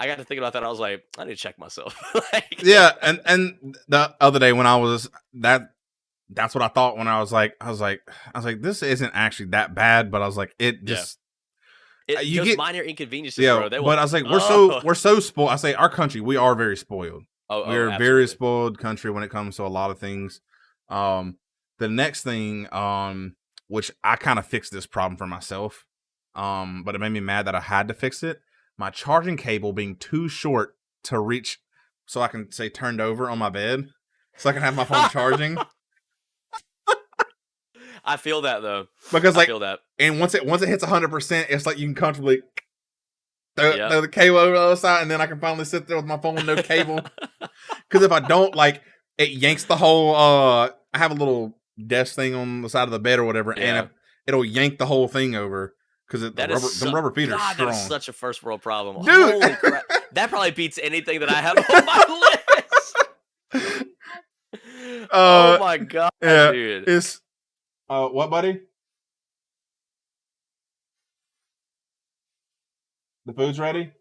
got to think about that. I was like, I need to check myself. Like, yeah, and the other day when I was that's what I thought when I was like, this isn't actually that bad, but I was like, it just you get minor inconveniences, bro. But I was like, we're so spoiled. I say our country, we are very spoiled. We're a very spoiled country when it comes to a lot of things. The next thing, which I kind of fixed this problem for myself, but it made me mad that I had to fix it. My charging cable being too short to reach, so I can say turned over on my bed, so I can have my phone charging. I feel that though, because I feel that. And once it hits 100%, it's like you can comfortably throw the cable over the other side, and then I can finally sit there with my phone with no cable. Because if I don't, like, it yanks the whole. I have a little desk thing on the side of the bed or whatever, and it'll yank the whole thing over. Because the rubber feet are strong. That is such a first world problem. Dude. Holy crap. That probably beats anything that I have on my list. Oh my god, dude. It's what, buddy? The food's ready?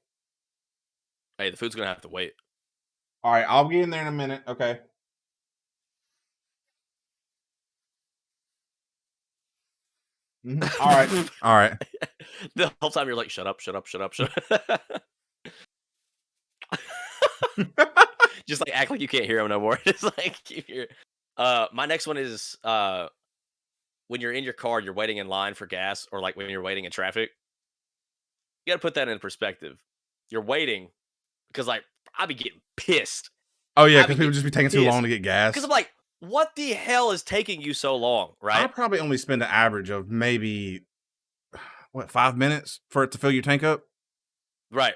Hey, the food's gonna have to wait. All right, I'll get in there in a minute. Okay. Mm-hmm. All right. All right. The whole time you're like, shut up, shut up, shut up, shut up. Just like act like you can't hear him no more. Just like keep your. My next one is when you're in your car, you're waiting in line for gas, or like when you're waiting in traffic. You got to put that in perspective. You're waiting because like I'd be getting pissed. Oh yeah, because people just be taking too long to get gas. Because I'm like, what the hell is taking you so long, right? I probably only spend an average of maybe 5 minutes for it to fill your tank up, right?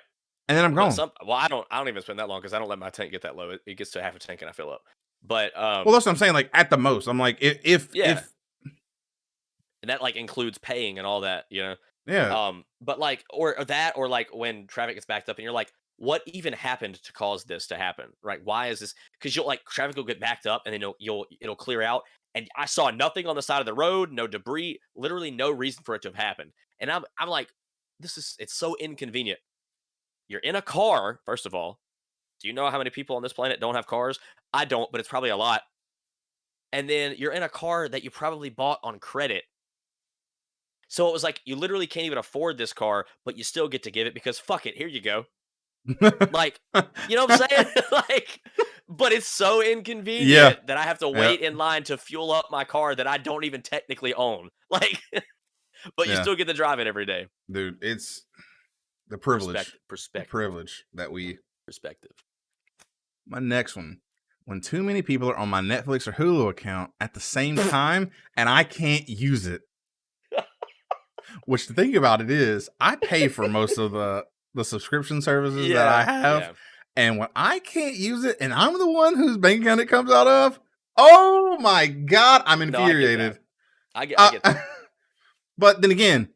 And then I'm gone. I don't even spend that long because I don't let my tank get that low. It gets to half a tank and I fill up. But well, that's what I'm saying. Like at the most, I'm like if and that like includes paying and all that, you know. Yeah. But like or like when traffic gets backed up and you're like, what even happened to cause this to happen? Right? Why is this? Because you'll like traffic will get backed up and then it'll clear out. And I saw nothing on the side of the road, no debris, literally no reason for it to have happened. And I'm like, it's so inconvenient. You're in a car, first of all. Do you know how many people on this planet don't have cars? I don't, but it's probably a lot. And then you're in a car that you probably bought on credit. So it was like, you literally can't even afford this car, but you still get to give it because fuck it, here you go. Like, you know what I'm saying? Like, but it's so inconvenient that I have to wait in line to fuel up my car that I don't even technically own. Like, but you still get to drive it every day. Dude, it's the privilege. Perspective. The privilege that we... Perspective. My next one. When too many people are on my Netflix or Hulu account at the same time and I can't use it. Which the thing about it is, I pay for most of the subscription services that I have. Yeah. And when I can't use it and I'm the one whose bank account it comes out of, oh my God, I'm infuriated. No, I get that. But then again,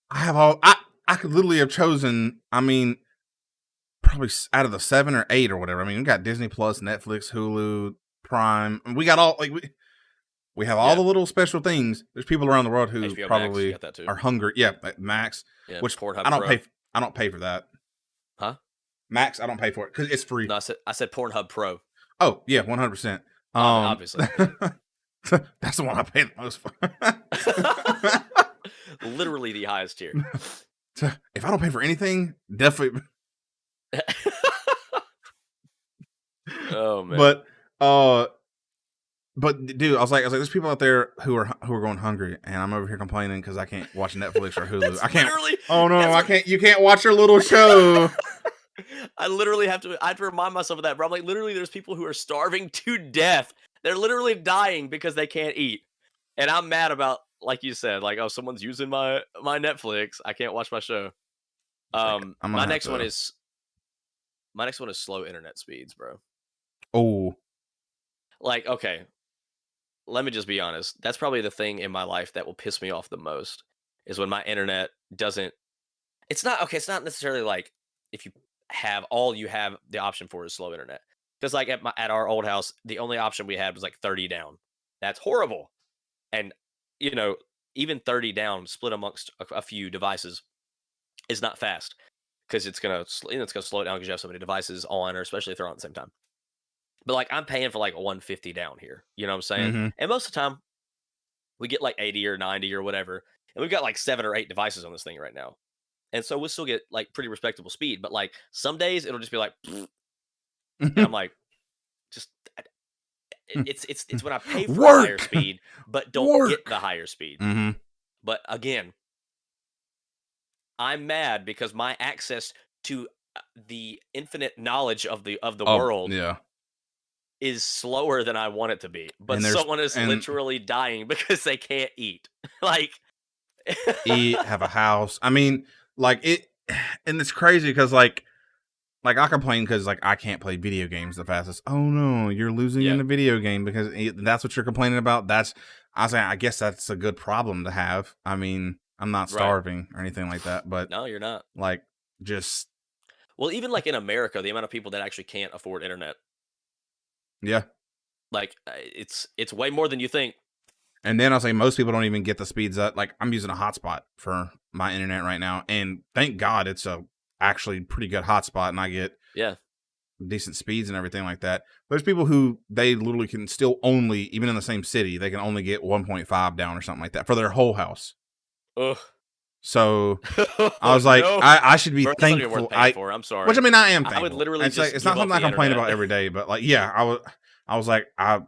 I could literally have chosen, I mean, probably out of the 7 or 8 or whatever. I mean, we got Disney Plus, Netflix, Hulu, Prime. We got all, like, we have all the little special things. There's people around the world who HBO probably Max, are hungry. Yeah, Max, which Pornhub I don't Pro. pay. I don't pay for that. Huh? Max, I don't pay for it because it's free. No, I said Pornhub Pro. Oh yeah, 100%. Obviously, that's the one I pay the most for. Literally the highest tier. If I don't pay for anything, definitely. Oh man. But dude, I was like, there's people out there who are going hungry, and I'm over here complaining because I can't watch Netflix or Hulu. I can't. Oh no, I can't. You can't watch your little show. I literally have to remind myself of that, bro. I'm like, literally, there's people who are starving to death. They're literally dying because they can't eat, and I'm mad about, like you said, like, oh, someone's using my Netflix. I can't watch my show. My next one is slow internet speeds, bro. Oh, like, okay. Let me just be honest. That's probably the thing in my life that will piss me off the most is when my internet doesn't. It's not necessarily like if you have the option for is slow internet. Because like at our old house, the only option we had was like 30 down. That's horrible. And you know, even 30 down split amongst a few devices is not fast because it's gonna slow it down because you have so many devices on, or especially if they're on at the same time. But like I'm paying for like 150 down here, you know what I'm saying? Mm-hmm. And most of the time, we get like 80 or 90 or whatever, and we've got like 7 or 8 devices on this thing right now, and so we'll still get like pretty respectable speed. But like some days it'll just be like, and I'm like, just it's when I pay for a higher speed, but don't get the higher speed. Mm-hmm. But again, I'm mad because my access to the infinite knowledge of the world, is slower than I want it to be, but someone is literally dying because they can't eat. Like, eat, have a house. I mean, like and it's crazy because like I complain because like I can't play video games the fastest. Oh no, you're losing in the video game because that's what you're complaining about. I guess that's a good problem to have. I mean, I'm not starving or anything like that, but no, you're not. Like, just well, even like in America, the amount of people that actually can't afford internet, yeah. like it's way more than you think. And then I'll say most people don't even get the speeds that like I'm using a hotspot for my internet right now, and thank God it's a actually pretty good hotspot, and I get decent speeds and everything like that. There's people who they literally can still only, even in the same city, they can only get 1.5 down or something like that for their whole house. Ugh. So I was like, I should be thankful. I'm sorry. Which I mean, I am thankful. I would literally it's not something I complain about every day, but like, yeah, I was like, I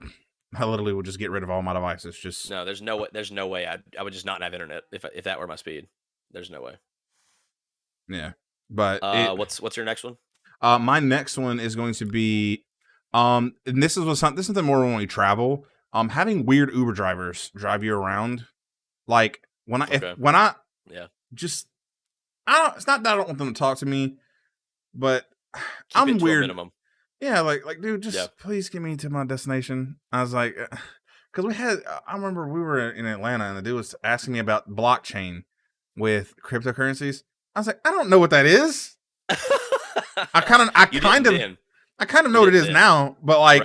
literally would just get rid of all my devices. Just no, there's no way I would just not have internet if that were my speed. There's no way. Yeah, but what's your next one? My next one is going to be, and this is something more when we travel. Having weird Uber drivers drive you around, like just it's not that I don't want them to talk to me, but I'm weird. Minimum. Yeah, like dude, just please get me to my destination. I was like, because I remember we were in Atlanta and the dude was asking me about blockchain with cryptocurrencies. I was like, I don't know what that is. I kind of know what it is now, but like,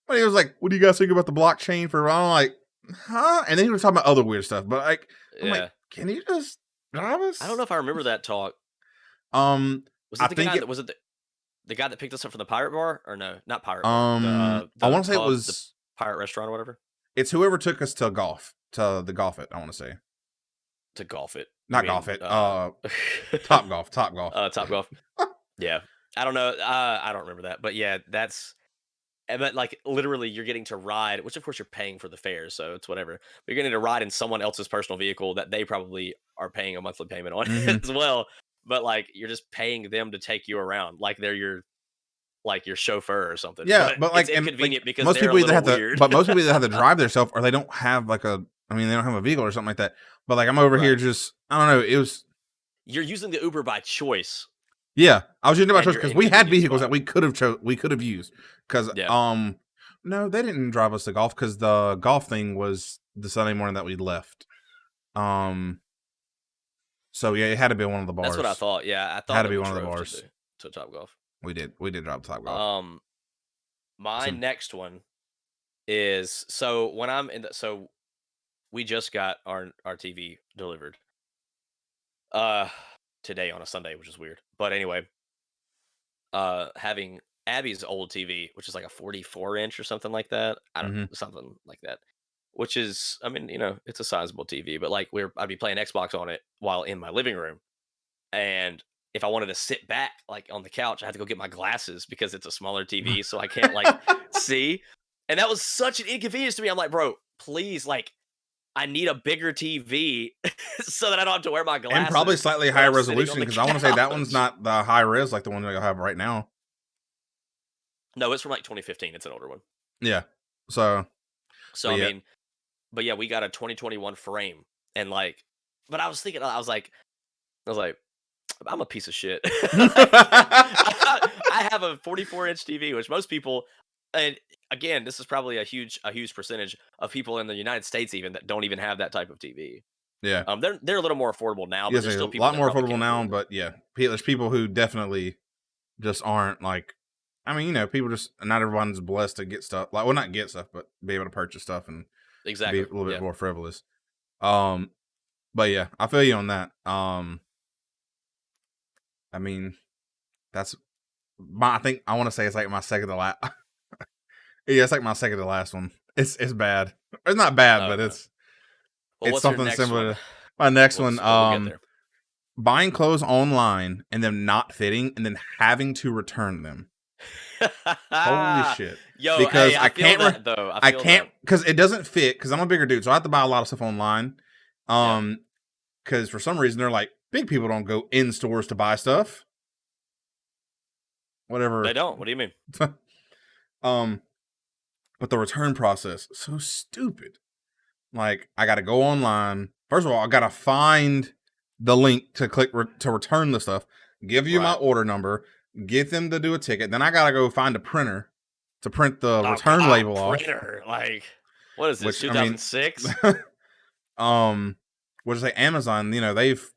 but he was like, what do you guys think about the blockchain for? I'm like, huh? And then he was talking about other weird stuff, but like, I'm like, can you just drive us? I don't know if I remember that talk. Was it the guy that picked us up from the pirate bar, or no, not pirate bar? I want to say it was the pirate restaurant or whatever. It's whoever took us to the golf it. I want to say to golf it, not golf it. Top golf. Top golf. Yeah, I don't know. I don't remember that, but yeah, but like literally, you're getting to ride, which of course you're paying for the fares, so it's whatever. But you're getting to ride in someone else's personal vehicle that they probably are paying a monthly payment on as well. But like you're just paying them to take you around, like they're your chauffeur or something. Yeah, but like it's inconvenient because most people either have weird. But most people either have to drive themselves or they don't have they don't have a vehicle or something like that. But like I'm over here just I don't know. You're using the Uber by choice. Yeah, I was using it by choice because we had vehicles that we could have used. Because no, they didn't drive us to golf because the golf thing was the Sunday morning that we left. So yeah, it had to be one of the bars. That's what I thought. Yeah, I thought it had to be one of the bars to Top Golf. We did drive to Top Golf. My next one is so when I'm in so we just got our TV delivered today on a Sunday, which is weird. But anyway, having Abby's old TV, which is like a 44-inch or something like that. I don't know, something like that. Which is, I mean, it's a sizable TV, but like I'd be playing Xbox on it while in my living room. And if I wanted to sit back like on the couch, I had to go get my glasses because it's a smaller TV, so I can't like see. And that was such an inconvenience to me. I'm like, bro, please, like, I need a bigger TV so that I don't have to wear my glasses. And probably slightly higher resolution because I want to say that one's not the high res like the one that I have right now. No, it's from like 2015. It's an older one. Yeah. So I mean, but yeah, we got a 2021 frame, and like, but I was thinking, I was like, I'm a piece of shit. I have a 44-inch TV, which most people, and again, this is probably a huge percentage of people in the United States even that don't even have that type of TV. Yeah. They're a little more affordable now, but there's still people a lot more affordable now. But yeah, there's people who definitely just aren't like. I mean, people just not everyone's blessed to get stuff like not get stuff, but be able to purchase stuff and be a little bit more frivolous. But yeah, I feel you on that. I mean, that's I think I want to say it's like my second to last. Yeah, it's like my second to last one. It's bad. It's not bad, but it's something similar. To my next one. We'll get there. Buying clothes online and them not fitting and then having to return them. Holy shit! Yo, because I can't though. I can't because it doesn't fit because I'm a bigger dude, so I have to buy a lot of stuff online. Because for some reason they're like big people don't go in stores to buy stuff. Whatever they don't. What do you mean? But the return process so stupid. Like I got to go online. First of all, I got to find the link to click to return the stuff, give you my Right. order number, get them to do a ticket. Then I gotta go find a printer to print the return God, label off. printer. Like, what is this? Which, I mean, 2006. What is it? Amazon, they've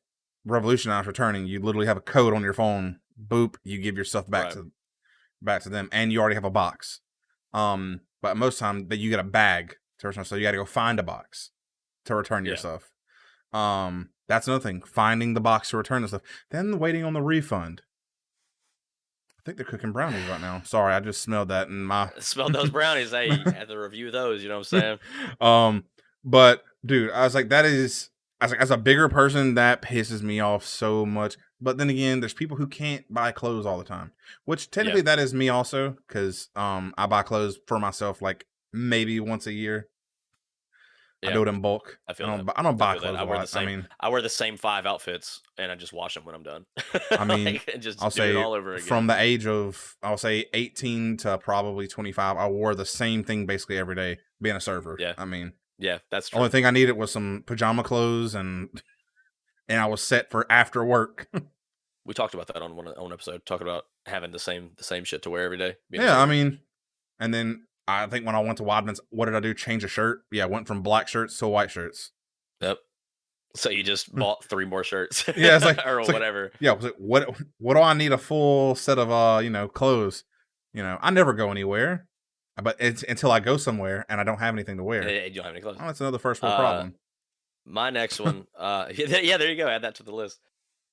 revolutionized returning. You literally have a code on your phone. Boop, you give your stuff back to them, and you already have a box. But most time that you get a bag to return, so you got to go find a box to return your stuff. That's another thing. Finding the box to return the stuff. Then waiting on the refund. I think they're cooking brownies right now. Sorry, I just smelled that in my. Smelled those brownies. Hey, you had to review those. You know what I'm saying? But dude, I was like, as a bigger person, that pisses me off so much. But then again, there's people who can't buy clothes all the time, which technically that is me also, because I buy clothes for myself like maybe once a year. I do it in bulk. I don't buy clothes a lot. I wear the same 5 outfits and I just wash them when I'm done. I mean, like, just I'll do say it all over again. from the age of, I'll say 18 to probably 25, I wore the same thing basically every day being a server. Yeah. I mean, yeah, that's true. Only thing I needed was some pajama clothes and I was set for after work. We talked about that on one episode, talking about having the same shit to wear every day. Yeah, I mean, and then I think when I went to Wadman's, what did I do? Change a shirt? Yeah, I went from black shirts to white shirts. Yep. So you just bought 3 more shirts. Yeah, it's like or whatever. Yeah, was like, what do I need a full set of clothes? I never go anywhere. But it's until I go somewhere and I don't have anything to wear. You don't have any clothes. Oh, that's another first world problem. My next one, yeah, there you go. Add that to the list.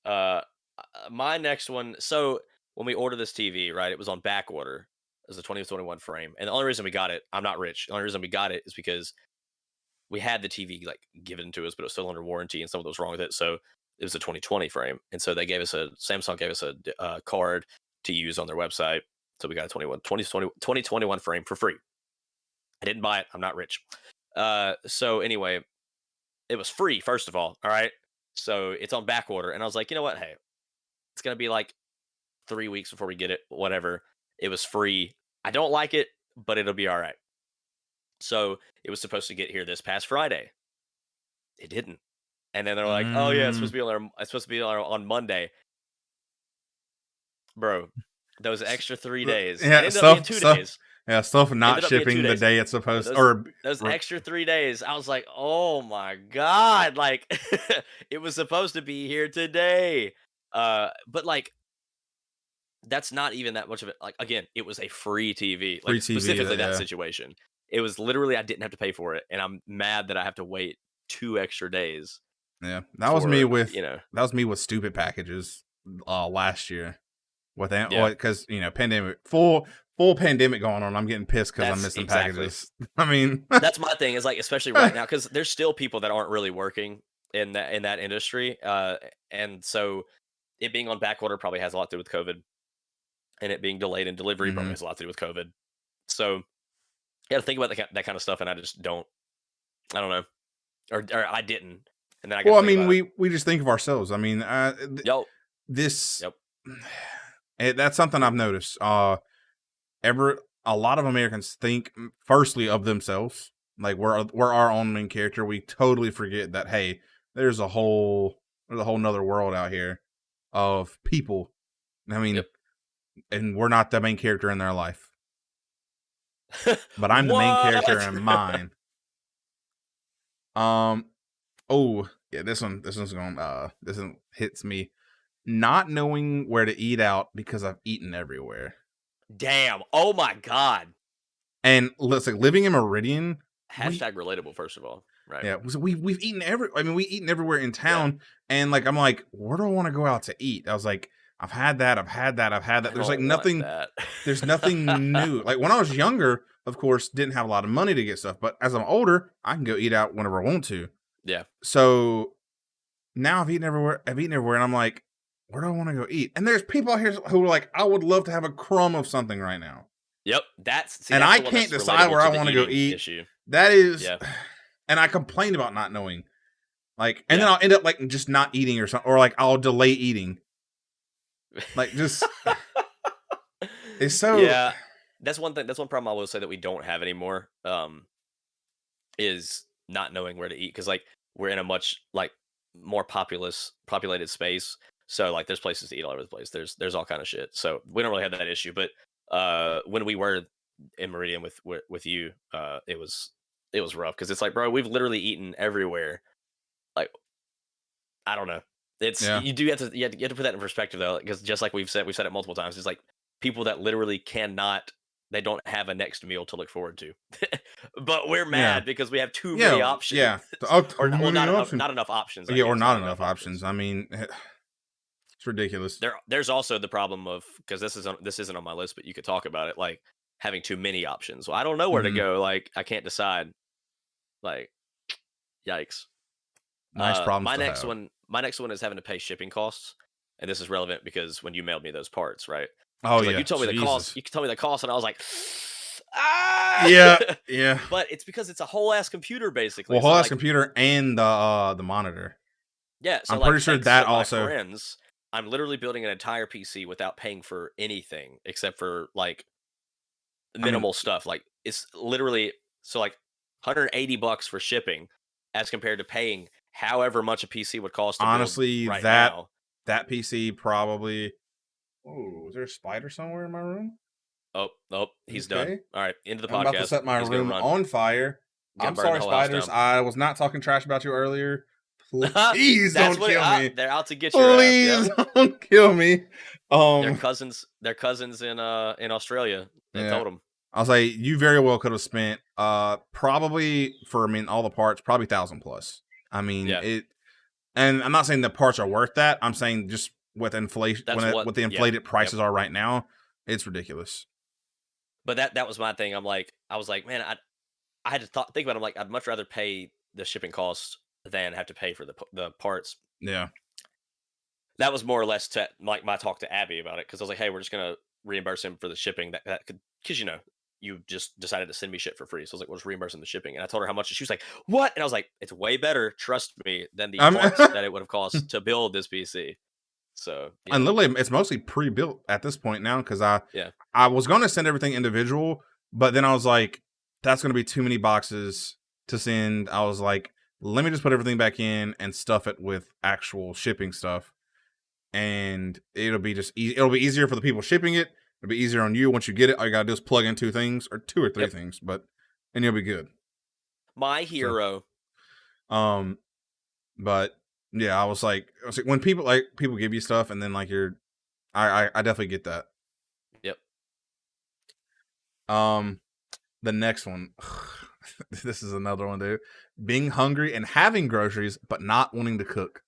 My next one. So when we ordered this TV, right, it was on back order. It was a 2021 frame, and the only reason we got it, I'm not rich. The only reason we got it is because we had the TV like given to us, but it was still under warranty, and something was wrong with it. So it was a 2020 frame, and so Samsung gave us a card to use on their website. So we got a 2021 frame for free. I didn't buy it. I'm not rich. So anyway, it was free, first of all. All right. So it's on back order. And I was like, you know what? Hey, it's going to be like 3 weeks before we get it, whatever. It was free. I don't like it, but it'll be all right. So it was supposed to get here this past Friday. It didn't. And then they're like, oh yeah, it's supposed to be on Monday. Bro, those extra 3 days. Yeah, it ended up being 2 days. Yeah, stuff not shipping the day it's supposed those extra 3 days. I was like, oh my God. Like it was supposed to be here today. But like that's not even that much of it. Like again, it was a free TV. Like specifically that situation. It was literally I didn't have to pay for it. And I'm mad that I have to wait 2 extra days. Yeah. That was me with stupid packages last year. With that, because pandemic, full pandemic going on. I'm getting pissed because I'm missing packages. I mean, that's my thing. Is like especially right now because there's still people that aren't really working in that industry, and so it being on back order probably has a lot to do with COVID, and it being delayed in delivery probably has a lot to do with COVID. So you got to think about that kind of stuff, and I just don't. I don't know, or I didn't. And then we just think of ourselves. I mean, that's something I've noticed. A lot of Americans think firstly of themselves, like we're our own main character. We totally forget that hey, there's a whole nother world out here of people. I mean, and we're not the main character in their life, but I'm the main character in mine. Oh yeah, this one's going. This one hits me. Not knowing where to eat out because I've eaten everywhere. Damn. Oh my God. And listen, living in Meridian. Hashtag relatable, first of all. Right. Yeah. So we've eaten we've eaten everywhere in town. Yeah. And like, I'm like, where do I want to go out to eat? I was like, I've had that. There's like nothing. There's nothing new. Like when I was younger, of course, didn't have a lot of money to get stuff. But as I'm older, I can go eat out whenever I want to. Yeah. So now I've eaten everywhere. And I'm like, where do I want to go eat? And there's people out here who are like, I would love to have a crumb of something right now. Yep. And I can't decide where I want to go eat. Issue. That is, and I complain about not knowing. Like, and then I'll end up like just not eating or something, or like I'll delay eating. Like just, it's so. Yeah. That's one thing. That's one problem I will say that we don't have anymore. Is not knowing where to eat. Cause like we're in a much like more populated space. So like there's places to eat all over the place. There's all kind of shit. So we don't really have that issue. But when we were in Meridian with you, it was rough because it's like, bro, we've literally eaten everywhere. Like, I don't know. It's you have to put that in perspective though, because just like we've said it multiple times. It's like people that literally they don't have a next meal to look forward to. But we're mad because we have too many options. Yeah. Or not enough options. Yeah, or not enough options. I mean, it's ridiculous. There's also the problem of, because this isn't on my list, but you could talk about it, like having too many options. Well, I don't know where to go. Like I can't decide. Like, yikes. Nice problem. My next one is having to pay shipping costs, and this is relevant because when you mailed me those parts, right? Oh yeah, like, you told me the cost. You told me the cost, and I was like, yeah. But it's because it's a whole ass computer, basically. Well, whole ass computer and the monitor. Yeah, so I'm pretty sure that also. Friends, I'm literally building an entire PC without paying for anything except for like minimal stuff. Like it's literally like $180 for shipping, as compared to paying however much a PC would cost. To honestly, build right now. that PC probably. Oh, is there a spider somewhere in my room? Oh, he's done. All right, into the podcast. I'm about to set my room on fire. I'm sorry, spiders. I was not talking trash about you earlier. Please don't kill me. They're out to get your ass. Please don't kill me. They're cousins in Australia. They told them. I'll say you very well could have spent probably for all the parts probably $1,000+. I mean it, and I'm not saying the parts are worth that. I'm saying just with inflation, what the inflated prices are right now, it's ridiculous. But that was my thing. I was like, man, I had to think about it. I'm like, I'd much rather pay the shipping costs than have to pay for the parts. Yeah. That was more or less like my talk to Abby about it, because I was like, hey, we're just gonna reimburse him for the shipping. That could, because you just decided to send me shit for free. So I was like, we'll just reimburse him the shipping. And I told her how much. She was like, what? And I was like, it's way better, trust me, than the parts that it would have cost to build this PC. So and literally, it's mostly pre-built at this point now, because I was going to send everything individual, but then I was like, that's going to be too many boxes to send. I was like, let me just put everything back in and stuff it with actual shipping stuff, and it'll be it'll be easier for the people shipping it. It'll be easier on you once you get it. All you gotta do is plug in two or three things, and you'll be good. My hero. So, but yeah, I was like when people give you stuff, and then like I definitely get that. Yep. The next one, this is another one, dude. Being hungry and having groceries, but not wanting to cook.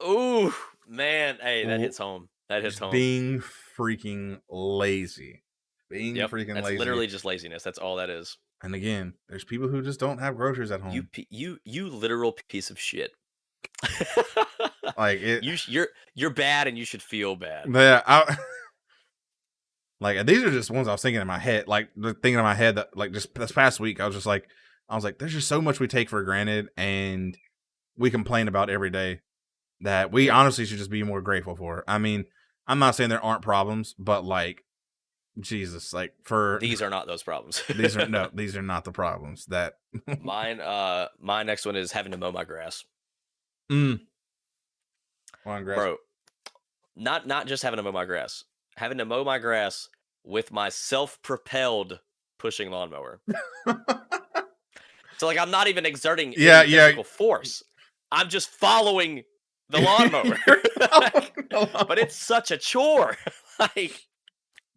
Ooh, man, hey, that hits home. That hits home. Being freaking lazy. Freaking lazy. That's literally just laziness. That's all that is. And again, there's people who just don't have groceries at home. You literal piece of shit. Like you're bad, and you should feel bad. Yeah, like these are just ones I was thinking in my head. Like the thinking in my head that like just this past week, I was like, there's just so much we take for granted and we complain about every day that we honestly should just be more grateful for. I mean, I'm not saying there aren't problems, but like, Jesus, like these are not those problems. these are not the problems that my next one is having to mow my grass. Bro, not just having to mow my grass, having to mow my grass with my self-propelled pushing lawnmower. So like I'm not even exerting any physical force. I'm just following the lawnmower. But it's such a chore. Like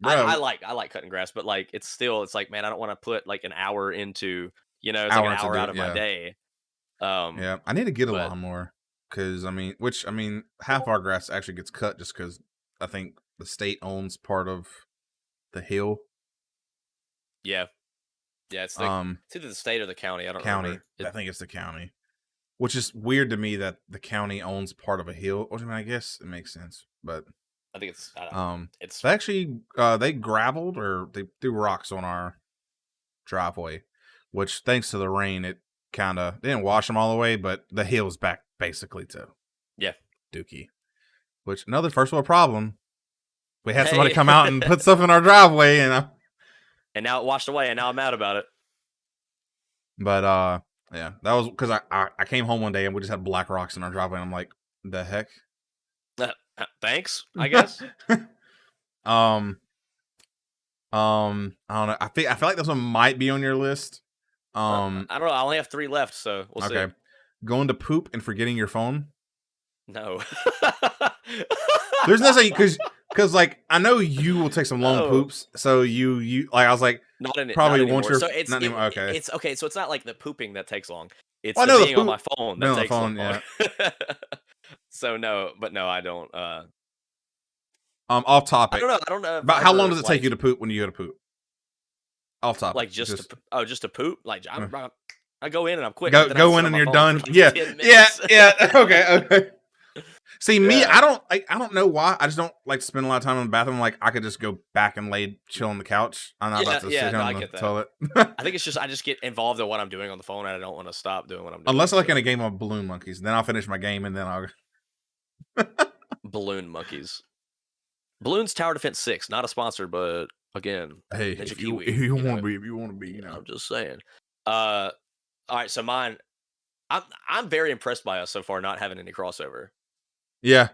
I like cutting grass, but like it's like, man, I don't want to put like an hour into, it's like an hour out of my day. I need to get a lawnmower, because half our grass actually gets cut just because I think the state owns part of the hill. Yeah, it's like it's either the state or the county. I don't remember. I think it's the county, which is weird to me that the county owns part of a hill. I guess it makes sense, but I think it's. I don't know. It's actually they gravelled or they threw rocks on our driveway, which thanks to the rain, it kind of didn't wash them all the way, but the hill's back basically to Dookie. Which another first world problem. We had somebody come out and put stuff in our driveway, and now it washed away, and now I'm mad about it. But Yeah, that was because I came home one day and we just had black rocks in our driveway. And I'm like, the heck? Thanks, I guess. I don't know. I feel like this one might be on your list. I don't know. I only have 3 left, so we'll see. Going to poop and forgetting your phone. No. There's nothing because like I know you will take some long poops, so you like I was like probably not won't your so it's not anymore. Okay, it's okay. So it's not like the pooping that takes long. It's well, being on my phone that takes long. Yeah. So no, I don't. Off topic. I don't know. About how long does it take you to poop when you go to poop? Off topic. Like just to poop. Like I go in and I'm quick. Go in and you're done. Yeah. Okay. See, me, I don't know why. I just don't like to spend a lot of time in the bathroom. Like I could just go back and chill on the couch. I'm not about to sit on the toilet. I think it's just I just get involved in what I'm doing on the phone and I don't want to stop doing what I'm doing. Unless I like in a game of balloon monkeys, then I'll finish my game and then I'll Balloon monkeys. Balloons Tower Defense 6, not a sponsor, but again, hey, if you want to be, you know. I'm just saying. All right, so mine, I'm very impressed by us so far not having any crossover. Yeah,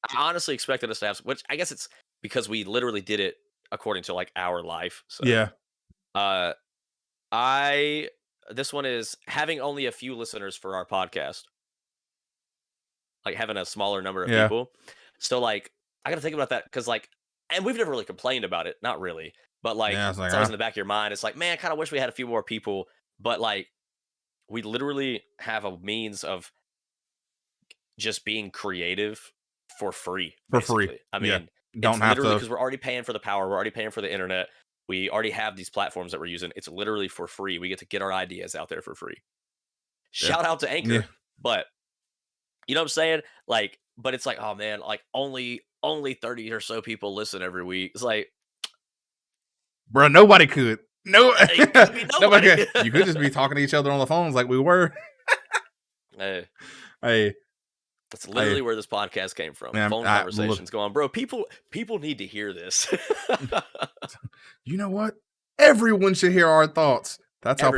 I honestly expected us to have, which I guess it's because we literally did it according to like our life. So, yeah. This one is having only a few listeners for our podcast, like having a smaller number of people. So like, I got to think about that because like, and we've never really complained about it, not really, but like, it's always in the back of your mind. It's like, man, I kind of wish we had a few more people, but like, we literally have a means of just being creative for free. Basically. I mean, don't have to, because we're already paying for the power, we're already paying for the internet. We already have these platforms that we're using. It's literally for free. We get to get our ideas out there for free. Shout out to Anchor, but you know what I'm saying? Like, but it's like, oh man, like only 30 or so people listen every week. It's like, bro, nobody could. Nobody could. You could just be talking to each other on the phones like we were. Hey. That's literally where this podcast came from. Man, phone conversations going, bro. People need to hear this. You know what? Everyone should hear our thoughts. That's how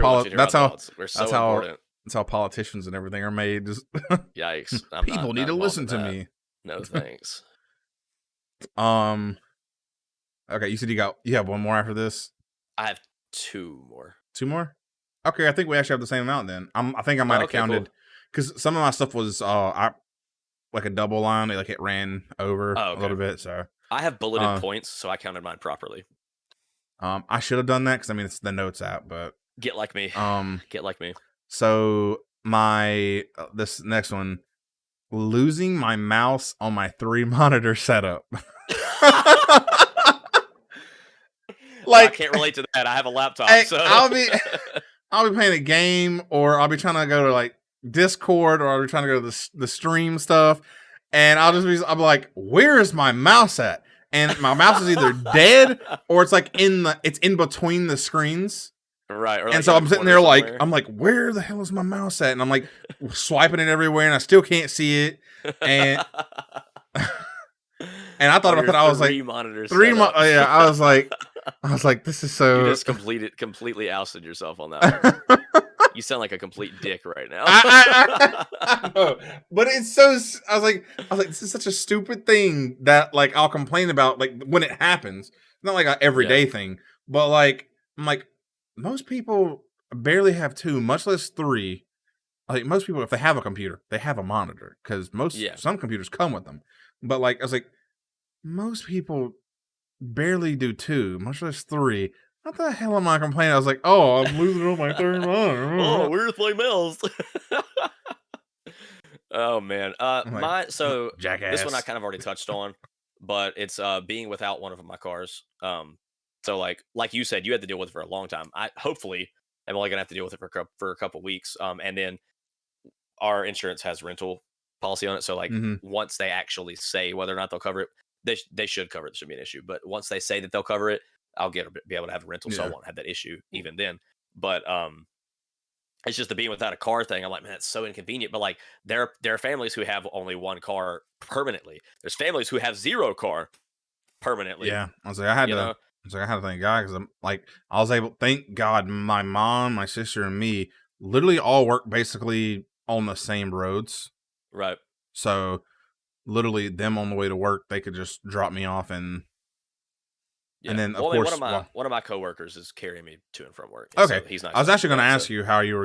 politicians and everything are made. Just yikes! People need to listen to me. No thanks. Okay, you said you have one more after this. I have 2 more. 2 more? Okay, I think we actually have the same amount then. I think I might have counted because some of my stuff was like a double line. Like it ran over a little bit. So I have bulleted points, so I counted mine properly. I should have done that because I mean it's the notes app, but get like me. Get like me. So my this next one, losing my mouse on my 3 monitor setup. Like I can't relate to that. I have a laptop, so I'll be playing a game, or I'll be trying to go to like Discord, or I'll be trying to go to the stream stuff, and I'll be like, where's my mouse at? And my mouse is either dead or it's like it's in between the screens. Right. And so I'm sitting there like, I'm like, where the hell is my mouse at? And I'm like swiping it everywhere and I still can't see it. And and I thought about that. I was like, monitors. Yeah. I was like, this is so. You just completely ousted yourself on that one. You sound like a complete dick right now. I know. But it's so. I was like, this is such a stupid thing that like I'll complain about like when it happens. It's not like an everyday thing, but like I'm like, most people barely have 2, much less 3. Like most people, if they have a computer, they have a monitor because some computers come with them. But like I was like, most people barely do 2, much less 3. What the hell am I complaining? I was like, oh, I'm losing on my 3rd monitor. Oh, where's my mouse? Oh man, so jackass. This one I kind of already touched on, but it's being without one of my cars. So like you said, you had to deal with it for a long time. I hopefully am only gonna have to deal with it for a couple weeks. And then our insurance has rental policy on it. So like once they actually say whether or not they'll cover it, they should cover it. There shouldn't be an issue. But once they say that they'll cover it, I'll be able to have a rental, so I won't have that issue even then. But it's just the being without a car thing. I'm like, man, it's so inconvenient. But like there are families who have only 1 car permanently. There's families who have 0 car permanently. Yeah, I was like, I had to thank God because I'm like, I was able. Thank God, my mom, my sister, and me literally all work basically on the same roads. Right. So literally them on the way to work, they could just drop me off and then of one course of my coworkers is carrying me to and from work. Okay. So he's nice. I was actually going to that, ask you how y'all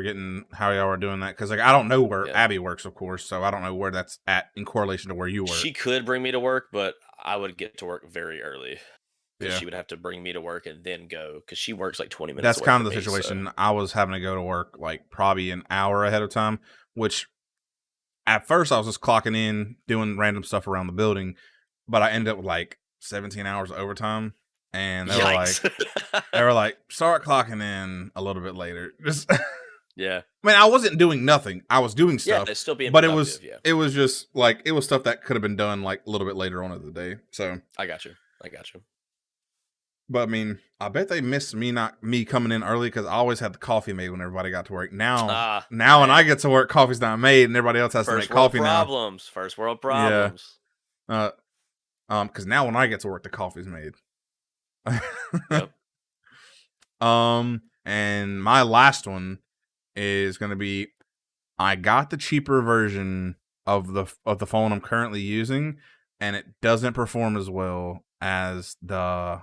were doing that, because like I don't know where Yeah. Abby works, of course, so I don't know where that's at in correlation to where you work. She could bring me to work, but I would get to work very early. Yeah. She would have to bring me to work and then go, because she works like 20 minutes That's away kind of from the me, situation. so. I was having to go to work like probably an hour ahead of time, which at first I was just clocking in, doing random stuff around the building, but I ended up with like 17 hours of overtime, and they were like, start clocking in a little bit later. Just Yeah. I mean, I wasn't doing nothing. I was doing Yeah, stuff. it's still being but productive, it was just like it was stuff that could have been done like a little bit later on in the day. So I got you. But I mean, I bet they missed me coming in early, because I always had the coffee made when everybody got to work. Now when I get to work, coffee's not made, and everybody else has to make coffee now. First world problems. Yeah. Because now when I get to work, the coffee's made. Yep. And my last one is gonna be, I got the cheaper version of the phone I'm currently using, and it doesn't perform as well as the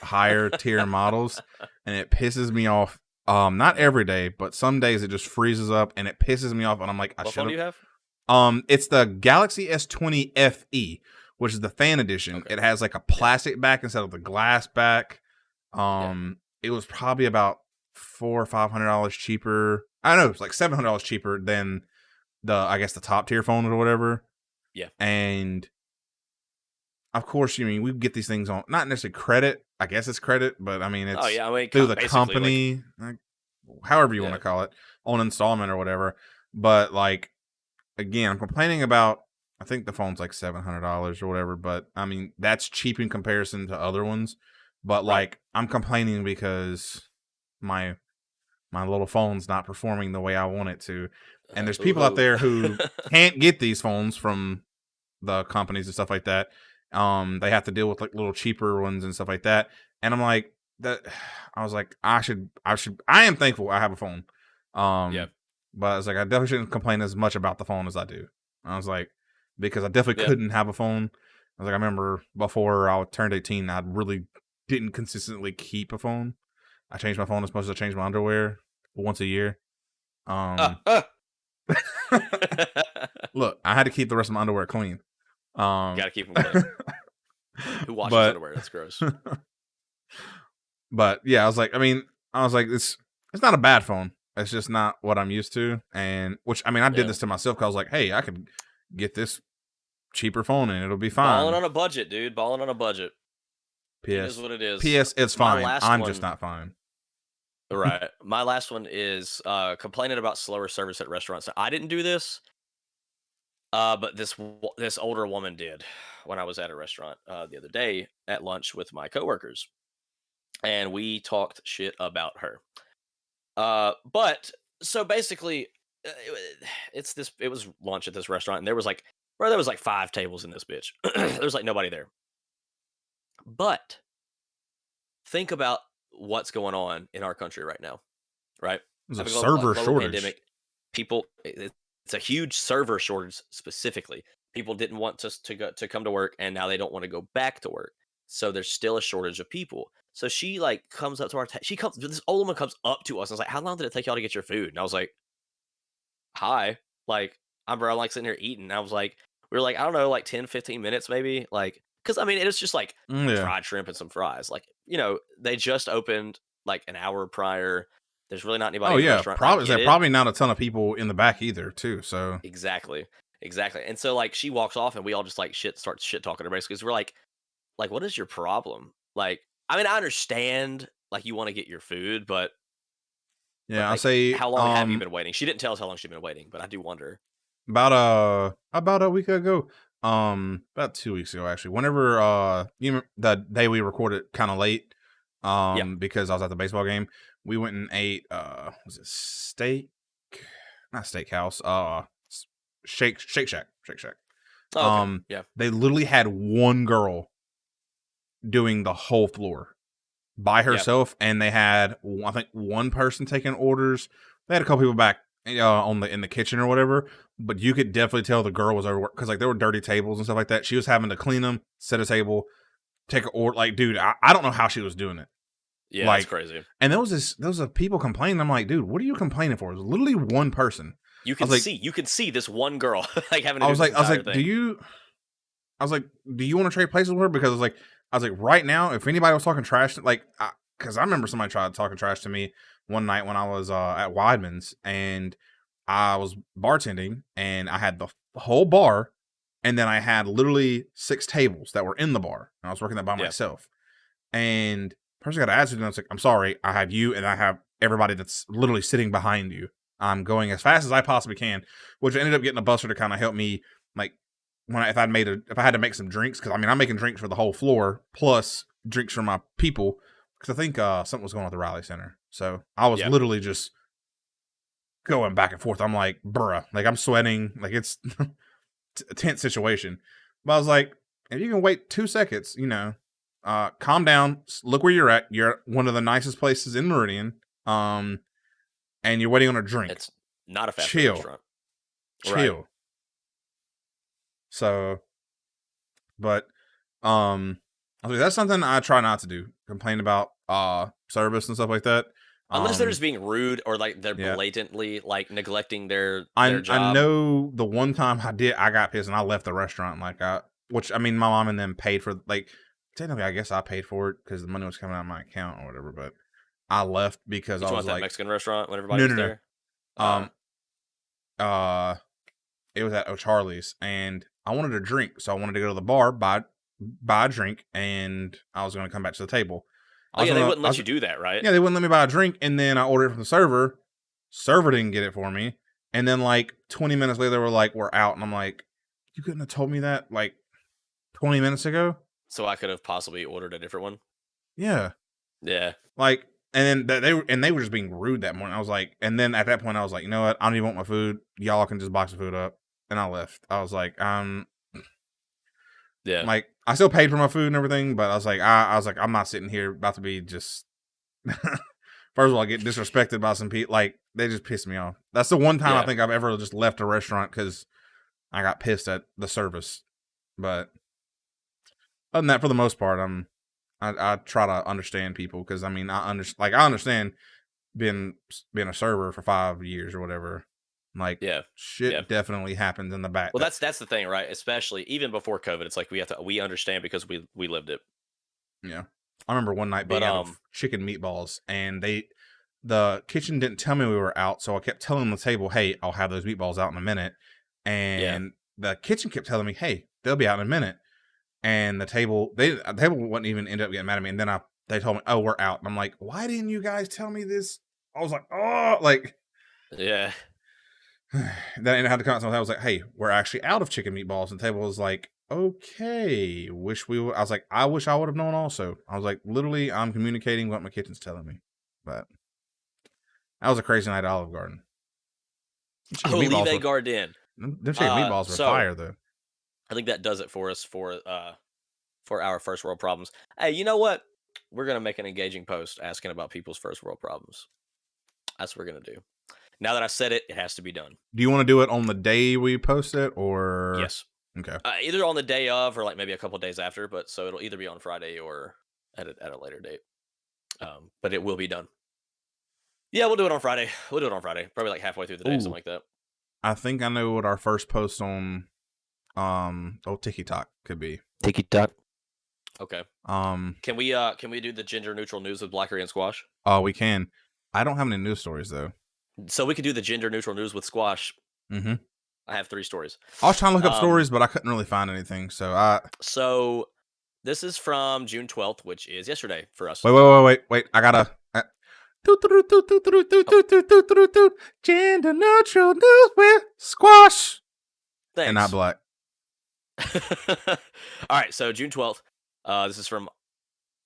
higher tier models, and it pisses me off. Not every day, but some days it just freezes up and it pisses me off, and I'm like, What phone do you have? It's the Galaxy S20 FE, which is the fan edition. Okay. It has like a plastic back instead of the glass back. It was probably about $400 or $500 cheaper. I don't know, it's like $700 cheaper than the top tier phone or whatever. Yeah. And of course, I mean, we get these things on not necessarily credit. I guess it's credit, but I mean, it's through the company, like, however you want to call it, on installment or whatever. But like, again, I'm complaining about, I think the phone's like $700 or whatever, but I mean, that's cheap in comparison to other ones. But like, I'm complaining because my little phone's not performing the way I want it to. And there's people out there who can't get these phones from the companies and stuff like that. They have to deal with like little cheaper ones and stuff like that. And I'm like, I was like, I am thankful I have a phone. But I was like, I definitely shouldn't complain as much about the phone as I do. I was like, because I definitely couldn't have a phone. I was like, I remember before I turned 18, I really didn't consistently keep a phone. I changed my phone as much as I changed my underwear once a year. Look, I had to keep the rest of my underwear clean. Gotta keep them clean. Who washes underwear? That's gross. But yeah, I was like, it's not a bad phone. It's just not what I'm used to. And I did this to myself, because I was like, hey, I could get this cheaper phone and it'll be fine. Balling on a budget, dude. Balling on a budget. It is what it is. PS, it's fine. I'm just not fine. Right. My last one is complaining about slower service at restaurants. Now, I didn't do this, but this older woman did when I was at a restaurant the other day at lunch with my coworkers, and we talked shit about her. But so basically, it was lunch at this restaurant, and there was like 5 tables in this bitch. There's like nobody there. But think about what's going on in our country right now, right? There's a server shortage. Pandemic, it's a huge server shortage specifically. People didn't want to come to work, and now they don't want to go back to work. So there's still a shortage of people. So she like comes up to our this old woman comes up to us and was like, "How long did it take y'all to get your food?" And I was like, "Hi." Like, I'm like sitting here eating. And I was like, we were like, I don't know, like 10, 15 minutes maybe. Like, because I mean, it was just like fried shrimp and some fries. Like, they just opened like an hour prior. There's really not anybody in the restaurant. Probably not a ton of people in the back either, too. So Exactly. And so like she walks off and we all just like start shit talking to her basically, because we're like, what is your problem? Like, I mean, I understand like you want to get your food, but I'll say, how long have you been waiting? She didn't tell us how long she'd been waiting, but I do wonder. About a week ago, about 2 weeks ago actually. Whenever the day we recorded kind of late, because I was at the baseball game, we went and ate was it steak? Not steakhouse. Shake Shack. Oh, okay. Yeah. They literally had one girl doing the whole floor by herself, and they had, I think, one person taking orders, They had a couple people back in the kitchen or whatever, but you could definitely tell the girl was overworked because like there were dirty tables and stuff like that. She was having to clean them, set a table, take an order. Like, dude, I don't know how she was doing it. Yeah, like, that's crazy. And there was people complaining. I'm like, dude, what are you complaining for? It was literally one person. You can see this one girl like having. I was like, do you want to trade places with her? Because I was like, right now, if anybody was talking trash, like, because I remember somebody tried talking trash to me one night when I was at Weidman's and I was bartending and I had the whole bar and then I had literally 6 tables that were in the bar and I was working that by myself. And person got attitude and I was like, I'm sorry, I have you and I have everybody that's literally sitting behind you. I'm going as fast as I possibly can, which ended up getting a busser to kind of help me, like, if I had to make some drinks, because I mean I'm making drinks for the whole floor plus drinks for my people, because I think something was going on at the Raleigh Center, so I was literally just going back and forth. I'm like, bruh, like I'm sweating, like it's a tense situation. But I was like, if you can wait 2 seconds, calm down, look where you're at. You're at one of the nicest places in Meridian, and you're waiting on a drink. It's not a fast food restaurant. Chill. Right. So, but, I was like, that's something I try not to do. Complain about, service and stuff like that. Unless they're just being rude or like they're blatantly like neglecting their job. I know the one time I got pissed and I left the restaurant. Which I mean, my mom and them paid for, like, technically I guess I paid for it because the money was coming out of my account or whatever, but I left because I was like, that Mexican restaurant when everybody was there? It was at O'Charlie's and I wanted a drink, so I wanted to go to the bar, buy a drink, and I was going to come back to the table. They wouldn't let you do that, right? Yeah, they wouldn't let me buy a drink, and then I ordered it from the server. Server didn't get it for me, and then like 20 minutes later, they were like, "We're out," and I'm like, "You couldn't have told me that like 20 minutes ago." So I could have possibly ordered a different one. Yeah. Like, and then they were just being rude that morning. I was like, and then at that point, I was like, you know what? I don't even want my food. Y'all can just box the food up. And I left. I was like, like I still paid for my food and everything, but I was like, I'm not sitting here about to be just. First of all, I get disrespected by some people. Like, they just pissed me off. That's the one time I think I've ever just left a restaurant because I got pissed at the service. But other than that, for the most part, I try to understand people because I mean I understand being a server for 5 years or whatever. Like, shit definitely happens in the back. Well, that's the thing, right? Especially even before COVID, it's like we understand because we lived it. Yeah, I remember one night being out of chicken meatballs, and the kitchen didn't tell me we were out, so I kept telling the table, "Hey, I'll have those meatballs out in a minute," and the kitchen kept telling me, "Hey, they'll be out in a minute," and the table wouldn't even end up getting mad at me, and then they told me, "Oh, we're out," and I'm like, "Why didn't you guys tell me this?" I was like, "Oh, like." Yeah. Then I had to come out and I was like, "Hey, we're actually out of chicken meatballs." And the table was like, "Okay, wish we would." I was like, "I wish I would have known." Also, I was like, "Literally, I'm communicating what my kitchen's telling me." But that was a crazy night at Olive Garden. Olive Garden. Them chicken meatballs were fire, though. I think that does it for us for our first world problems. Hey, you know what? We're gonna make an engaging post asking about people's first world problems. That's what we're gonna do. Now that I said it, it has to be done. Do you want to do it on the day we post it, or yes? Okay. Either on the day of, or like maybe a couple of days after. But so it'll either be on Friday or at a later date. But it will be done. Yeah, we'll do it on Friday. Probably like halfway through the day, something like that. I think I know what our first post on TikTok could be. TikTok. Okay. Can we do the gender neutral news with Blaiq and Squash? Oh, we can. I don't have any news stories though. So we could do the gender neutral news with Squash. Mm-hmm. I have 3 stories. I was trying to look up stories, but I couldn't really find anything. So this is from June 12th, which is yesterday for us. Wait. I gotta. Gender neutral news with Squash. Thanks. And not Blaiq. All right, so June 12th. This is from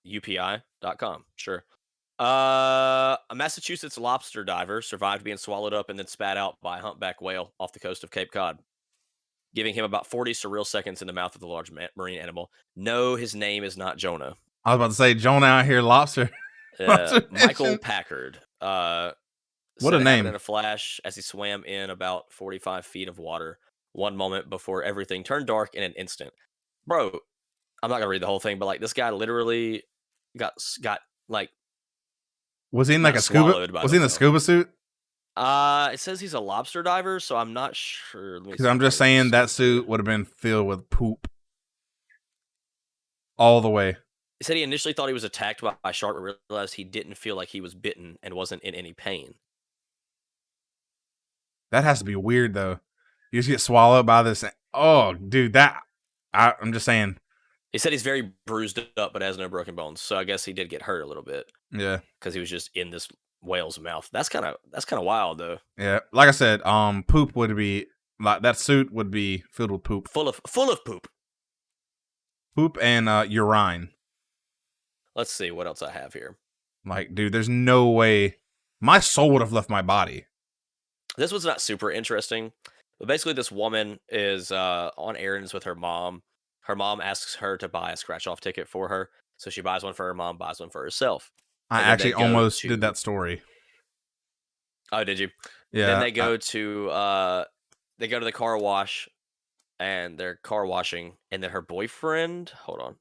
UPI.com. Sure. A Massachusetts lobster diver survived being swallowed up and then spat out by a humpback whale off the coast of Cape Cod, giving him about 40 surreal seconds in the mouth of the large marine animal. No, his name is not Jonah. I was about to say Jonah out here, lobster. Michael Packard. What said a it happened name. in a flash as he swam in about 45 feet of water. One moment before everything turned dark in an instant. Bro, I'm not gonna read the whole thing, but like this guy literally got like Was he in like not a scuba? swallowed by Was the he in a whale. scuba suit? It says he's a lobster diver, so I'm not sure. Because I'm just saying that suit would have been filled with poop all the way. He said he initially thought he was attacked by a shark, but realized he didn't feel like he was bitten and wasn't in any pain. That has to be weird though. You just get swallowed by this. Oh, dude, I'm just saying. He said he's very bruised up, but has no broken bones. So I guess he did get hurt a little bit. Yeah, because he was just in this whale's mouth. That's kind of wild though. yeah. Like I said, poop would be like that suit would be filled with poop, Full of poop. poop and urine. Let's see what else I have here. Like, dude, there's no way my soul would have left my body. This was not super interesting, but basically this woman is on errands with her mom. Her mom asks her to buy a scratch-off ticket for her, so she buys one for her mom, buys one for herself. I actually almost did that story. Oh, did you? Yeah. Then they go to the car wash, and they're car washing, and then her boyfriend. Hold on.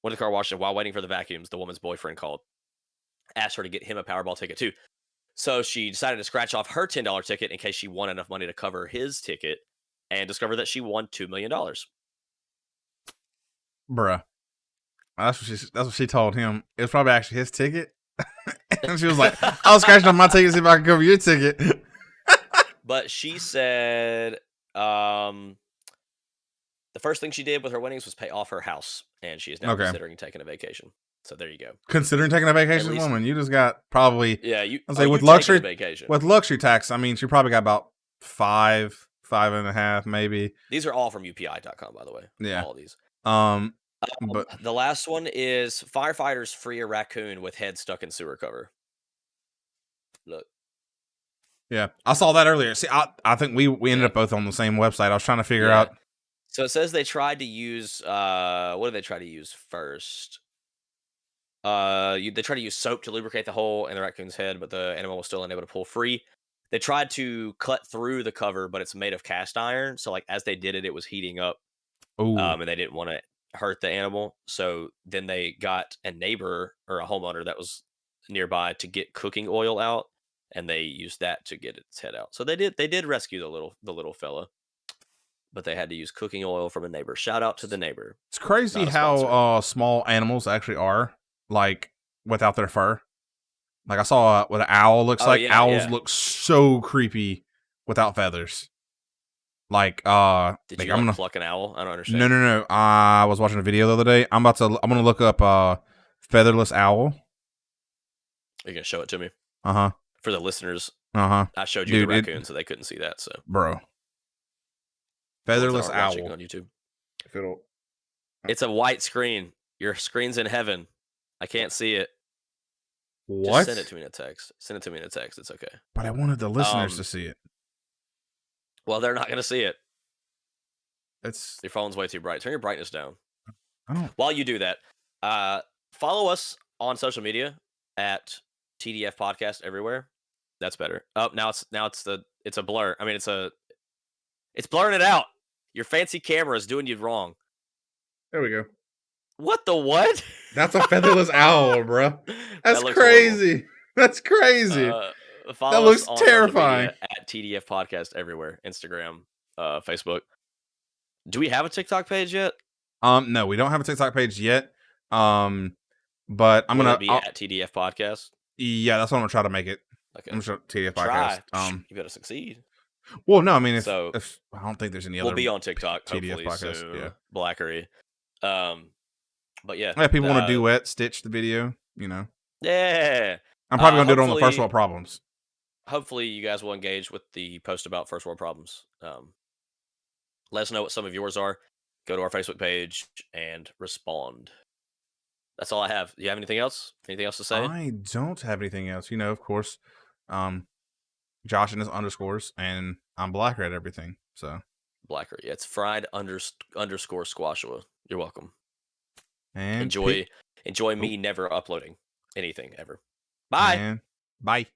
Went to the car wash, and while waiting for the vacuums, the woman's boyfriend called, asked her to get him a Powerball ticket too. So she decided to scratch off her $10 ticket in case she won enough money to cover his ticket, and discovered that she won $2 million. Bruh. That's what she told him. It was probably actually his ticket. And she was like, I was scratching off my ticket to see if I could cover your ticket. But she said the first thing she did with her winnings was pay off her house, and she is now considering taking a vacation. So there you go. Considering taking a vacation, woman, you just got probably with luxury tax. I mean, she probably got about 5.5, maybe. These are all from UPI.com, by the way. Yeah, all of these. But the last one is firefighters free a raccoon with head stuck in sewer cover. Look. Yeah, I saw that earlier. See, I think we ended up both on the same website. I was trying to figure out. So it says they tried to use what did they try to use first? They tried to use soap to lubricate the hole in the raccoon's head, but the animal was still unable to pull free. They tried to cut through the cover, but it's made of cast iron. So like as they did it, it was heating up. And they didn't want to hurt the animal. So then they got a neighbor or a homeowner that was nearby to get cooking oil out, and they used that to get its head out. So they did rescue the little fella, but they had to use cooking oil from a neighbor. Shout out to the neighbor. It's crazy how small animals actually are, like without their fur. Like I saw what an owl looks like. Yeah, Owls look so creepy without feathers. Like did like you I'm gonna pluck an owl? I don't understand. No. I was watching a video the other day. I'm gonna look up featherless owl. You're gonna show it to me? For the listeners. I showed you the raccoon, so they couldn't see that. So bro, featherless owl on YouTube. It's a white screen. Your screen's in heaven. I can't see it. What? Just send it to me in a text. Send it to me in a text. It's okay. But I wanted the listeners to see it. Well, they're not going to see it. Your phone's way too bright. Turn your brightness down. I don't. While you do that, follow us on social media at TDF Podcast everywhere. That's better. Oh, now it's a blur. I mean, it's blurring it out. Your fancy camera is doing you wrong. There we go. What the what? That's a featherless owl, bro. That's crazy. Horrible. That's crazy. That looks terrifying. At TDF Podcast everywhere. Instagram, Facebook. Do we have a TikTok page yet? No, we don't have a TikTok page yet. But I'm gonna be at TDF Podcast. Yeah, that's what I'm gonna try to make it. Okay. I'm gonna try TDF Podcast. You gotta succeed. Well, no, I mean, if I don't think there's any other. We'll be on TikTok. TDF Podcast. Soon. Yeah. Blackery. But yeah. Yeah, people want to duet stitch the video. You know. Yeah. I'm probably gonna do it on the first world problems. Hopefully, you guys will engage with the post about first world problems. Let us know what some of yours are. Go to our Facebook page and respond. That's all I have. Do you have anything else? Anything else to say? I don't have anything else. You know, of course, Josh and his underscores, and I'm Blaiq at everything. So Blaiq, yeah, it's fried underscore squashua. You're welcome. And enjoy me never uploading anything ever. Bye. And bye.